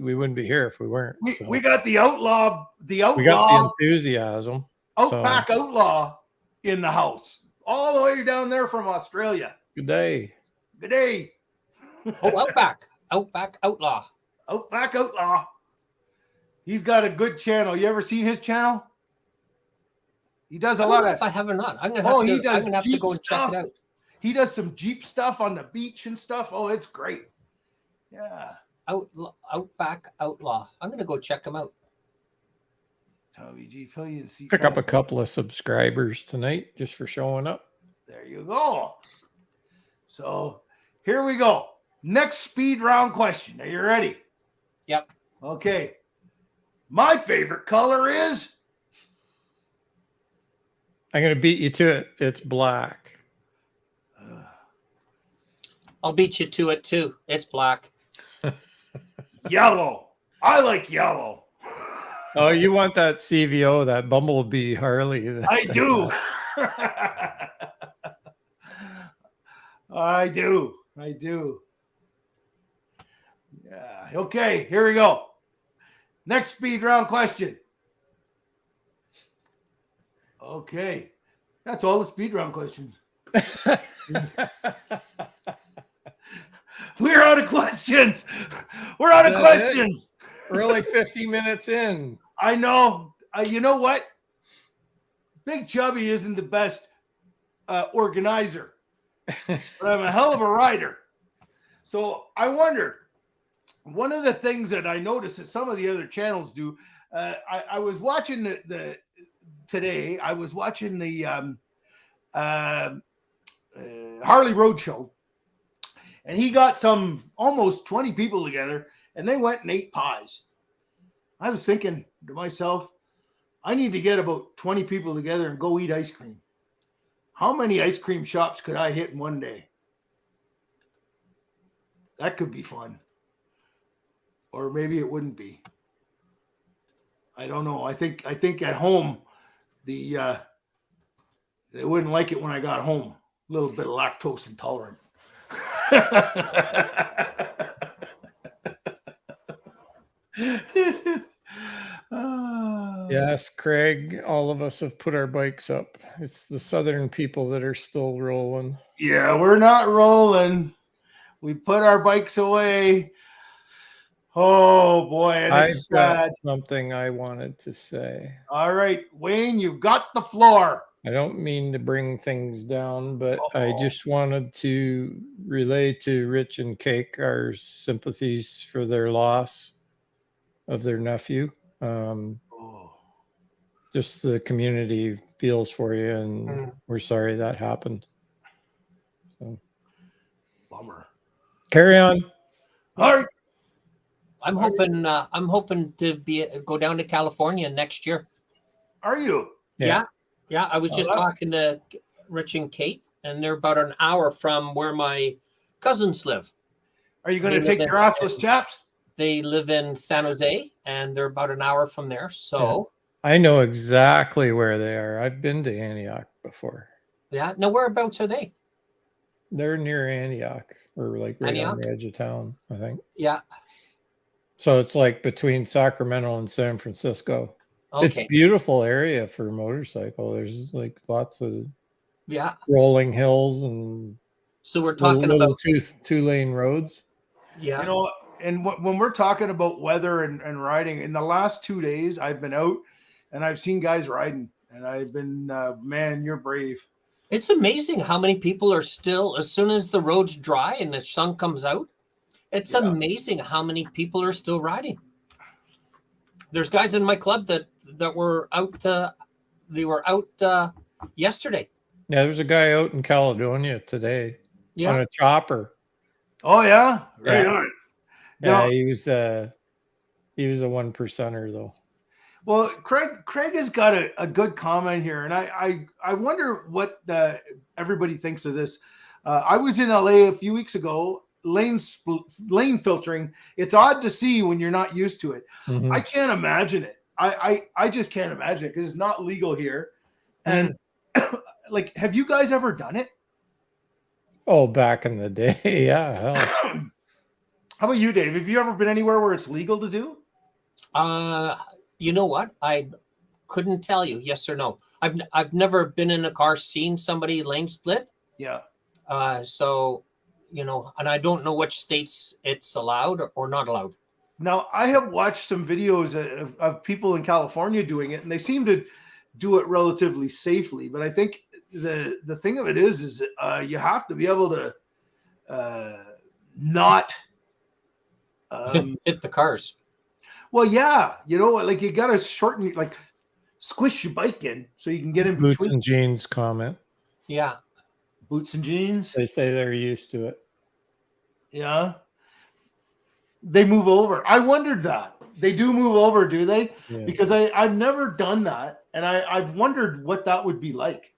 we wouldn't be here if we weren't. We got the outlaw. We got the enthusiasm. Outback outlaw in the house, all the way down there from Australia. Good day. Good day. Oh, Outback Outlaw. Outback outlaw. He's got a good channel. You ever seen his channel? He does a lot of. If I have or not, I'm gonna have to go and check it out. He does some Jeep stuff on the beach and stuff. Oh, it's great. Yeah. Outback Outlaw. I'm gonna go check him out. Pick up a couple of subscribers tonight just for showing up. There you go. So here we go. Next speed round question. Are you ready? Yep. Okay. My favorite color is. I'm going to beat you to it. It's black. I'll beat you to it too. It's black. Yellow. I like yellow. Oh, you want that CVO, that Bumblebee Harley? I do. I do. I do. Yeah. Okay, here we go. Next speed round question. Okay. That's all the speed round questions. We're out of questions. We're out of questions. We're only 50 minutes in. I know. You know what? Big Chubby isn't the best organizer, but I'm a hell of a rider. So I wonder, one of the things that I noticed that some of the other channels do, I was watching today, I was watching the Harley Road Show, and he got some almost 20 people together, and they went and ate pies. I was thinking to myself, I need to get about 20 people together and go eat ice cream. How many ice cream shops could I hit in one day? That could be fun. Or maybe it wouldn't be. I don't know. I think at home, they wouldn't like it when I got home. A little bit of lactose intolerant. Yes, Craig, all of us have put our bikes up. It's the southern people that are still rolling. Yeah, we're not rolling. We put our bikes away. Oh boy, and it's sad. Something I wanted to say. All right, Wayne, you've got the floor. I don't mean to bring things down, but I just wanted to relay to Rich and Cake our sympathies for their loss of their nephew. Just the community feels for you, and we're sorry that happened. So, bummer. Carry on. All right. I'm hoping to go down to California next year. Are you? Yeah. I was just talking to Rich and Kate, and they're about an hour from where my cousins live. Are you going to take your assless chaps? They live in San Jose, and they're about an hour from there. So I know exactly where they are. I've been to Antioch before. Yeah. Now, whereabouts are they? They're near Antioch, or like right Antioch? on the edge of town, I think. Yeah. So it's like between Sacramento and San Francisco. Okay. It's a beautiful area for a motorcycle. There's like lots of Yeah. rolling hills and So we're talking little about two-lane roads. Yeah. You know, and when we're talking about weather and riding, in the last 2 days, I've been out and I've seen guys riding, and I've been, man, you're brave. It's amazing how many people are still, as soon as the road's dry and the sun comes out, it's amazing how many people are still riding. There's guys in my club that were out. They were out yesterday. Yeah, there's a guy out in Caledonia today on a chopper. Oh yeah, right on. Yeah, he was a 1%er though. Well, Craig has got a good comment here, and I wonder what everybody thinks of this. I was in LA a few weeks ago. Lane filtering. It's odd to see when you're not used to it. Mm-hmm. I can't imagine it. I just can't imagine it because it's not legal here. And like, have you guys ever done it? Oh, back in the day, yeah. How about you, Dave? Have you ever been anywhere where it's legal to do? You know what? I couldn't tell you yes or no. I've never been in a car, seen somebody lane split. Yeah. So, you know, and I don't know which states it's allowed or not allowed. Now, I have watched some videos of people in California doing it, and they seem to do it relatively safely. But I think the thing of it is you have to be able to not hit the cars. Well, yeah, you know, like you got to shorten, like squish your bike in so you can get in between. Boots and jeans comment. Yeah. Boots and jeans. They say they're used to it. Yeah. They move over. I wondered that. They do move over, do they? Yeah. Because I've never done that. And I've wondered what that would be like.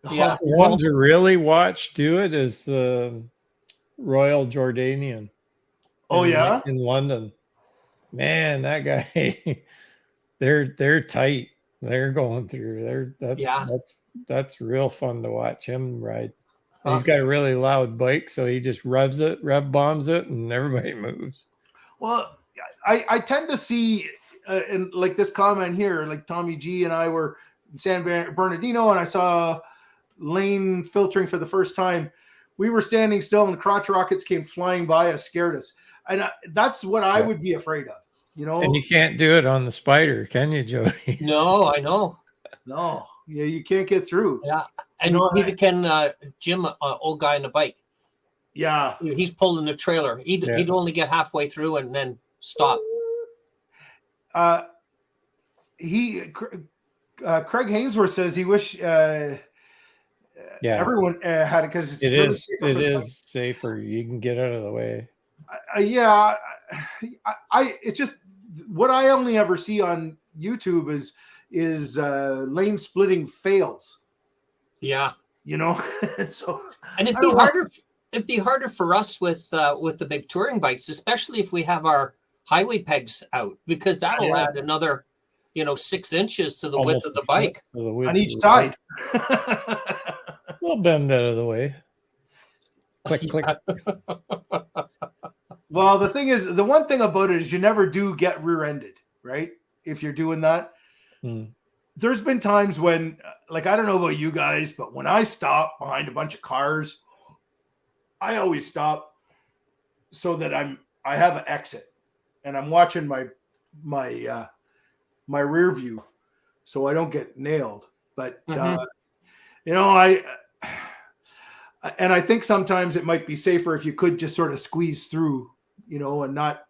Yeah. The one to really watch do it is the Royal Jordanian. Oh, yeah? In London. Man, that guy, they're tight. They're going through. That's real fun to watch him ride. And he's got a really loud bike, so he just rev bombs it, and everybody moves. Well, I tend to see, and like this comment here, like Tommy G and I were in San Bernardino, and I saw lane filtering for the first time. We were standing still, and crotch rockets came flying by us, scared us. And that's what I would be afraid of, you know. And you can't do it on the Spider, can you, Jody? No, I know. No, yeah, you can't get through. Yeah, and neither can Jim, old guy on the bike. Yeah, He's pulling the trailer. He'd only get halfway through and then stop. Craig Hainsworth says he wish everyone had it because it is safer. You can get out of the way. Yeah, it's just what I only ever see on YouTube is lane splitting fails. Yeah, you know. So and it'd be harder. It'd be harder for us with the big touring bikes, especially if we have our highway pegs out, because that'll add another, 6 inches to the width of the bike on each side. We'll bend out of the way. Click, click. Well, the thing is, the one thing about it is you never do get rear-ended, right? If you're doing that. There's been times when, like, I don't know about you guys, but when I stop behind a bunch of cars, I always stop so that I have an exit and I'm watching my rear view so I don't get nailed. But I think sometimes it might be safer if you could just sort of squeeze through, and not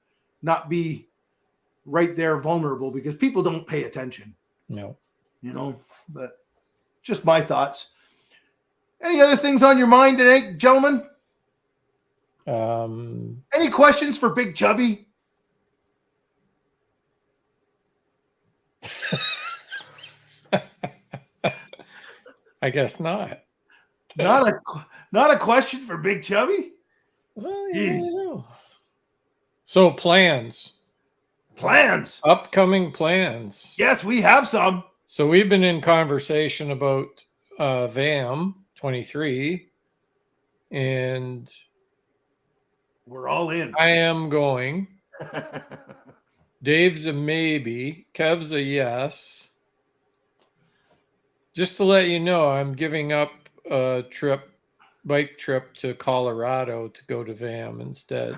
be right there vulnerable, because people don't pay attention. No. But just my thoughts. Any other things on your mind today, gentlemen? Any questions for Big Chuby? I guess not. Not a question for Big Chuby? Well, yeah, so plans. Upcoming plans. Yes, we have some. So we've been in conversation about VAM 23, and we're all in. I am going. Dave's a maybe. Kev's a yes. Just to let you know, I'm giving up a bike trip to Colorado to go to VAM instead.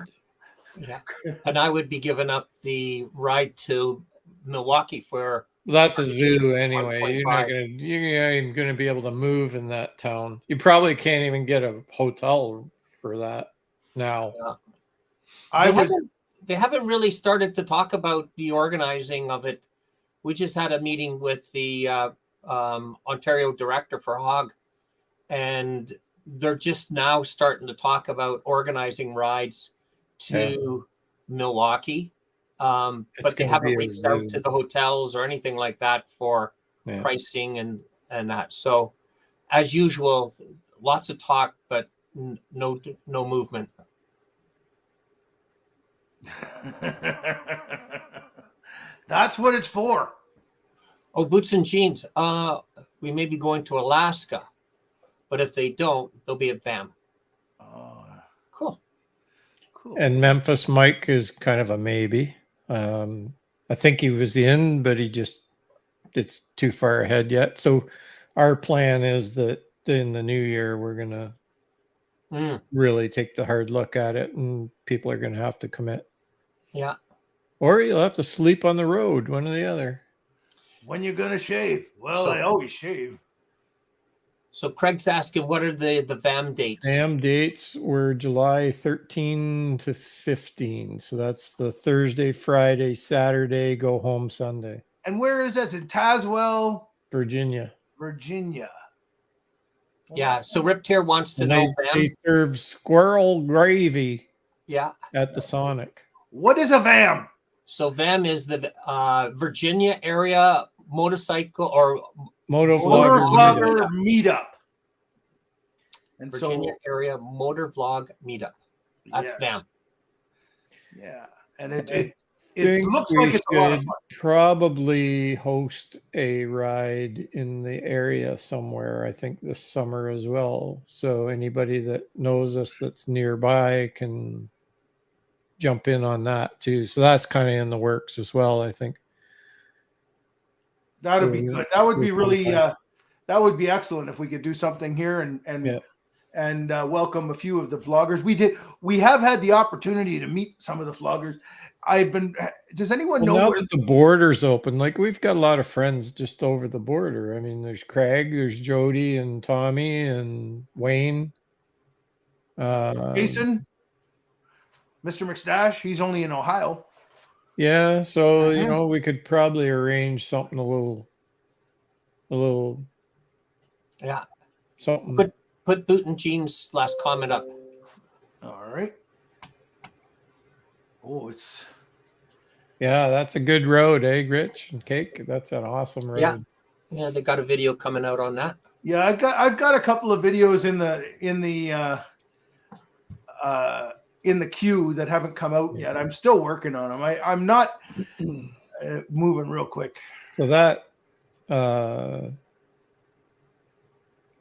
Yeah, and I would be giving up the ride to Milwaukee for. That's a zoo anyway. You're not even gonna be able to move in that town. You probably can't even get a hotel for that now. Yeah. They haven't really started to talk about the organizing of it. We just had a meeting with the Ontario director for HOG, and they're just now starting to talk about organizing rides to Milwaukee. But they haven't reached out to the hotels or anything like that for pricing and that. So as usual, lots of talk, but no movement. That's what it's for. Oh, boots and jeans. We may be going to Alaska, but if they don't, they'll be at VAM. Cool. And Memphis Mike is kind of a maybe. I think he was in, but it's too far ahead yet. So our plan is that in the new year, we're going to really take the hard look at it, and people are going to have to commit. Yeah. Or you'll have to sleep on the road, one or the other. When you're going to shave? Well, I always shave. So Craig's asking, what are the VAM dates? VAM dates were July 13 to 15. So that's the Thursday, Friday, Saturday, go home Sunday. And where is that? It's in Tazewell, Virginia. Yeah. So Rip Tear wants to know VAM. They serve squirrel gravy. Yeah. At the Sonic. What is a VAM? So VAM is the Virginia area motorcycle or motovlogger meetup. And Virginia area motor vlog meetup. That's VAM. Yeah. And it it think looks we like it's a lot of should fun. probably host a ride in the area somewhere, I think this summer as well. So anybody that knows us that's nearby can jump in on that too. So that's kind of in the works as well, I think. That'd So be good. That would be really sometime. that would be excellent if we could do something here Yeah. and welcome a few of the vloggers. We have had the opportunity to meet some of the vloggers. Does anyone Well, know now where that the border's open, like we've got a lot of friends just over the border. I mean, there's Craig, there's Jody and Tommy and Wayne. Jason, Mr. McStash? He's only in Ohio. Yeah, so Mhm. we could probably arrange something a little Yeah. something. Put Boot and Jean's last comment up. All right. Oh, it's Yeah, that's a good road, eh, Rich and Cake? That's an awesome road. Yeah. Yeah, they got a video coming out on that. yeah. I've got a couple of videos in the queue that haven't come out yet. I'm still working on them. I'm not moving real quick. So that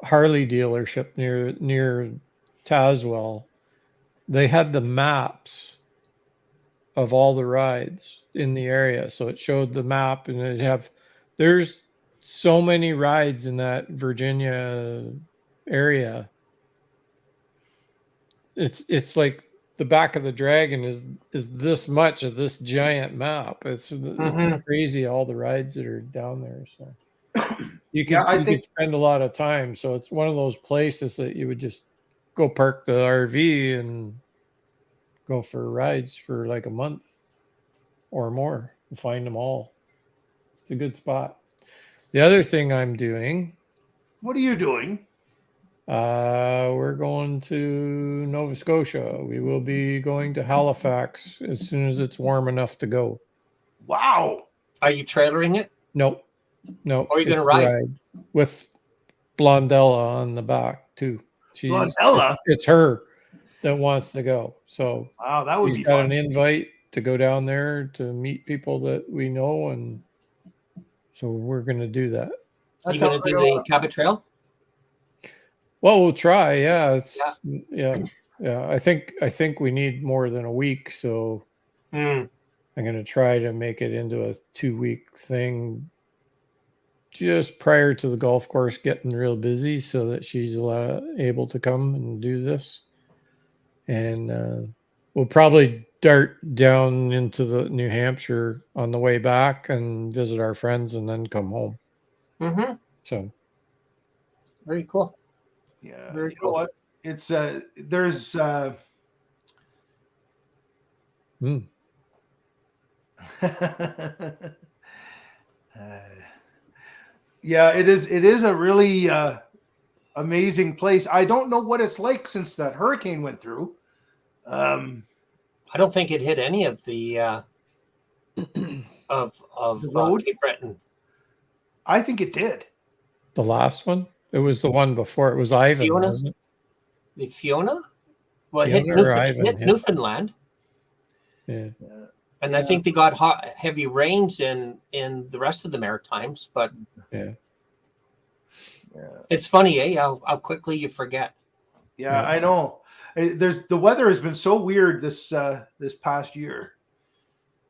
Harley dealership near Tazewell, they had the maps of all the rides in the area. So it showed the map and there's so many rides in that Virginia area. It's like the back of the dragon is this much of this giant map. It's crazy all the rides that are down there. So you could spend a lot of time. So it's one of those places that you would just go park the RV and go for rides for like a month or more and find them all. It's a good spot. The other thing I'm doing, What are you doing? we're going to Nova Scotia. We will be going to Halifax as soon as it's warm enough to go. Wow. Are you trailering it? No. Or are you going to it's a ride? with Blondella on the back too. Blondella? It's her that wants to go. So Wow, that would she's be got fun. an invite to go down there to meet people that we know, and so we're going to do that. You going to do the Cabot Trail? Well, we'll try. Yeah, yeah. I think we need more than a week, so I'm going to try to make it into a 2-week thing, just prior to the golf course getting real busy, so that she's able to come and do this. And we'll probably dart down into the New Hampshire on the way back and visit our friends, and then come home. So very cool. Yeah, very you cool. know what? It's there's yeah, it is a really amazing place. I don't know what it's like since that hurricane went through. I don't think it hit any of the of the road? Cape Breton. I think it did. The last one? It was the one before. It was Ivan, Fiona? wasn't it? The Fiona? Well, Fiona it hit Newfoundland. Yeah. And I think they got heavy rains in the rest of the Maritimes, but yeah. It's funny, eh? How quickly you forget. Yeah, I know. The weather has been so weird this past year.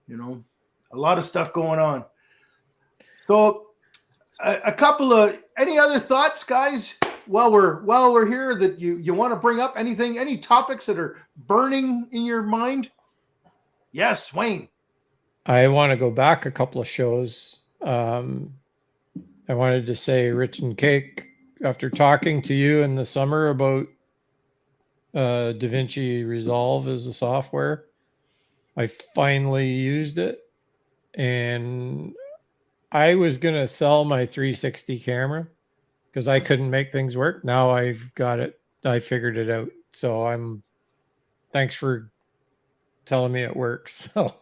You know, a lot of stuff going on. So, a couple of any other thoughts, guys? While we're here, that you want to bring up anything, any topics that are burning in your mind? Yes, Wayne. I want to go back a couple of shows. I wanted to say, Rich and Cake, after talking to you in the summer about DaVinci Resolve as a software, I finally used it, and I was going to sell my 360 camera because I couldn't make things work. Now I've got it. I figured it out. So thanks for telling me it works. So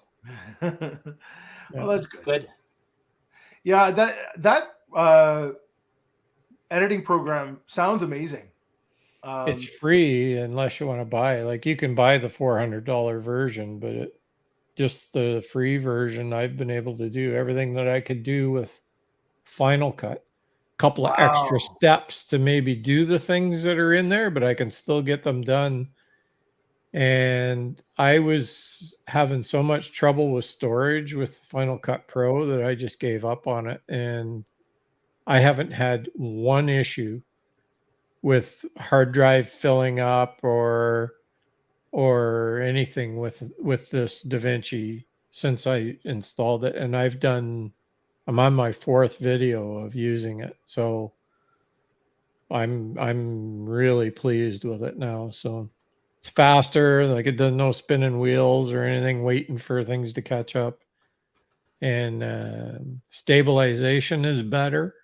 well, that's good. Good. Yeah, that editing program sounds amazing. It's free unless you want to buy it. Like, you can buy the $400 version, but just the free version, I've been able to do everything that I could do with Final Cut. Couple of extra Wow. steps to maybe do the things that are in there, but I can still get them done. And I was having so much trouble with storage with Final Cut Pro that I just gave up on it. And I haven't had one issue with hard drive filling up or anything with this DaVinci since I installed it. And I'm on my 4th video of using it. So I'm really pleased with it now. So it's faster, like it does no spinning wheels or anything waiting for things to catch up. And stabilization is better.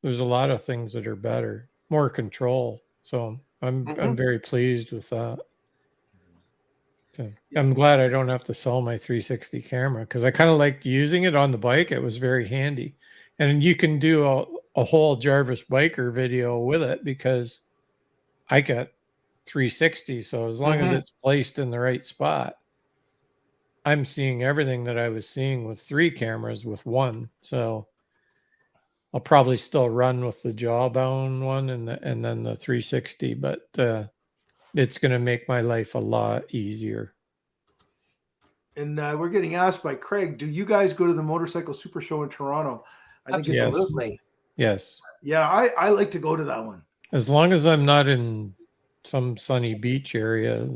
There's a lot of things that are better, more control. So I'm very pleased with that. So I'm glad I don't have to sell my 360 camera because I kind of liked using it on the bike. It was very handy. And you can do a whole Jarvis Biker video with it because I got 360. So as long as it's placed in the right spot, I'm seeing everything that I was seeing with 3 cameras with 1. So I'll probably still run with the Jawbone one and then the 360, but it's going to make my life a lot easier. And we're getting asked by Craig, do you guys go to the Motorcycle Super Show in Toronto? I think Absolutely. Yes. Yeah, I like to go to that one. As long as I'm not in some sunny beach area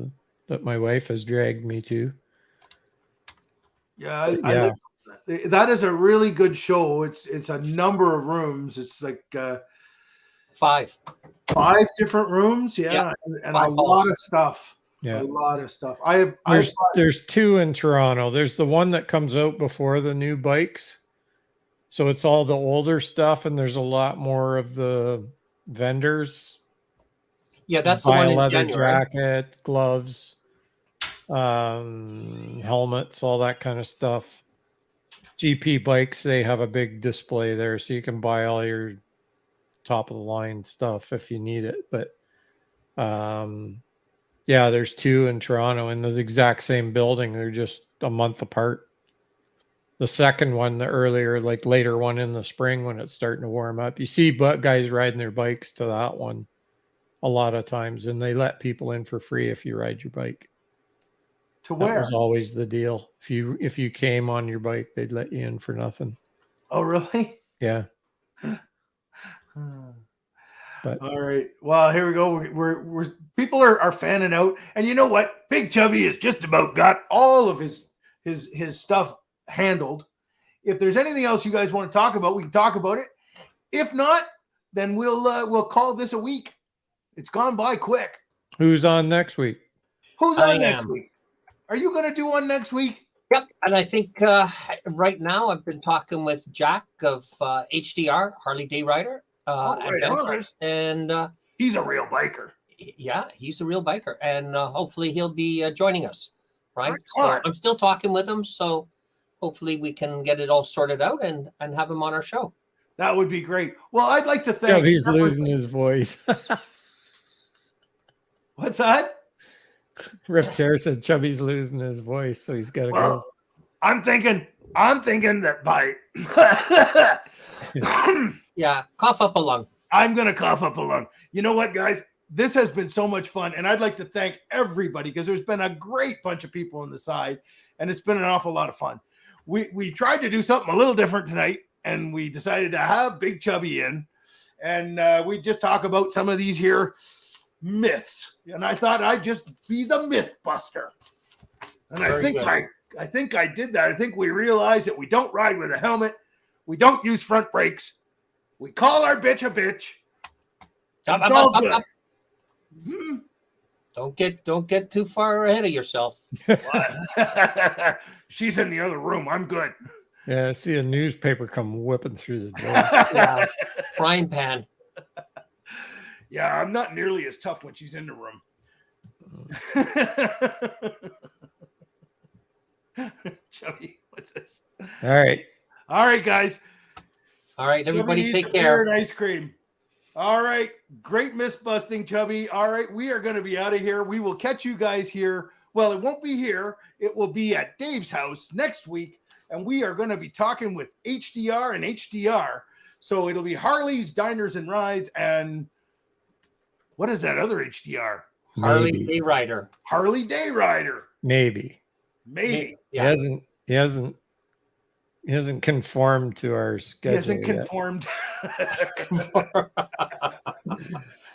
that my wife has dragged me to. Yeah, I like that is a really good show. It's a number of rooms. It's like 5 different rooms. Yeah, and a 5 lot halls. of stuff. Yeah. A lot of stuff. There's 2 in Toronto. There's the one that comes out before the new bikes. So it's all the older stuff, and there's a lot more of the vendors. Yeah, that's the one in leather January. jacket, gloves, helmets, all that kind of stuff. GP bikes, they have a big display there, so you can buy all your top of the line stuff if you need it. But yeah, there's 2 in Toronto in the exact same building. They're just a month apart. The second one, the earlier, like later one in the spring when it's starting to warm up. You see guys riding their bikes to that one a lot of times, and they let people in for free if you ride your bike. To where? That was always the deal. If you came on your bike, they'd let you in for nothing. Oh, really? Yeah. But all right. Well, here we go. We're people are fanning out, and you know what? Big Chubby has just about got all of his stuff handled. If there's anything else you guys want to talk about, we can talk about it. If not, then we'll call this a week. It's gone by quick. who's on next week? Who's on next week? Are you going to do one next week? Yep. And I think right now I've been talking with Jack of HDR, Harley Day Rider Adventures. And he's a real biker. Yeah, he's a real biker. And hopefully he'll be joining us. Right. Right So on. I'm still talking with him. So hopefully we can get it all sorted out and have him on our show. That would be great. Well, I'd like to thank. Yeah, he's losing his voice. What's that? Rip Tear said Chubby's losing his voice, so he's got to go. I'm thinking that by Yeah, cough up a lung. I'm going to cough up a lung. You know what, guys? This has been so much fun, and I'd like to thank everybody because there's been a great bunch of people on the side, and it's been an awful lot of fun. We tried to do something a little different tonight, and we decided to have Big Chubby in, and we just talk about some of these here myths. And I thought I'd just be the myth buster. And I think I did that. I think we realized that we don't ride with a helmet. We don't use front brakes. We call our bitch a bitch. It's all good. Don't get too far ahead of yourself. She's in the other room. I'm good. Yeah, I see a newspaper come whipping through the door. Yeah. Frying pan. Yeah, I'm not nearly as tough when she's in the room. Chubby, what's this? All right, guys. All right, everybody, Chubby take needs a care. beer and ice cream. All right, great myth busting, Chubby. All right, we are going to be out of here. We will catch you guys here. Well, it won't be here. It will be at Dave's house next week. And we are going to be talking with HDR and HDR. So it'll be Harley's Diners and Rides. And what is that other HDR? Harley Maybe. Day Rider. Harley Day Rider. Maybe. Maybe. Yeah. He hasn't conformed to our schedule. He hasn't yet. conformed.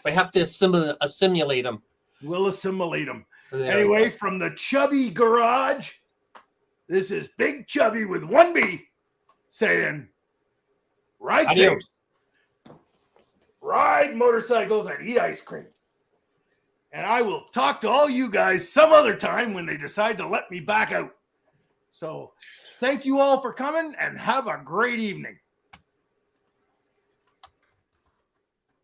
We have to assimilate them. We'll assimilate him. Anyway, from the Chubby Garage, this is Big Chubby with 1B saying, ride safe, ride motorcycles, and eat ice cream. And I will talk to all you guys some other time when they decide to let me back out. So thank you all for coming and have a great evening.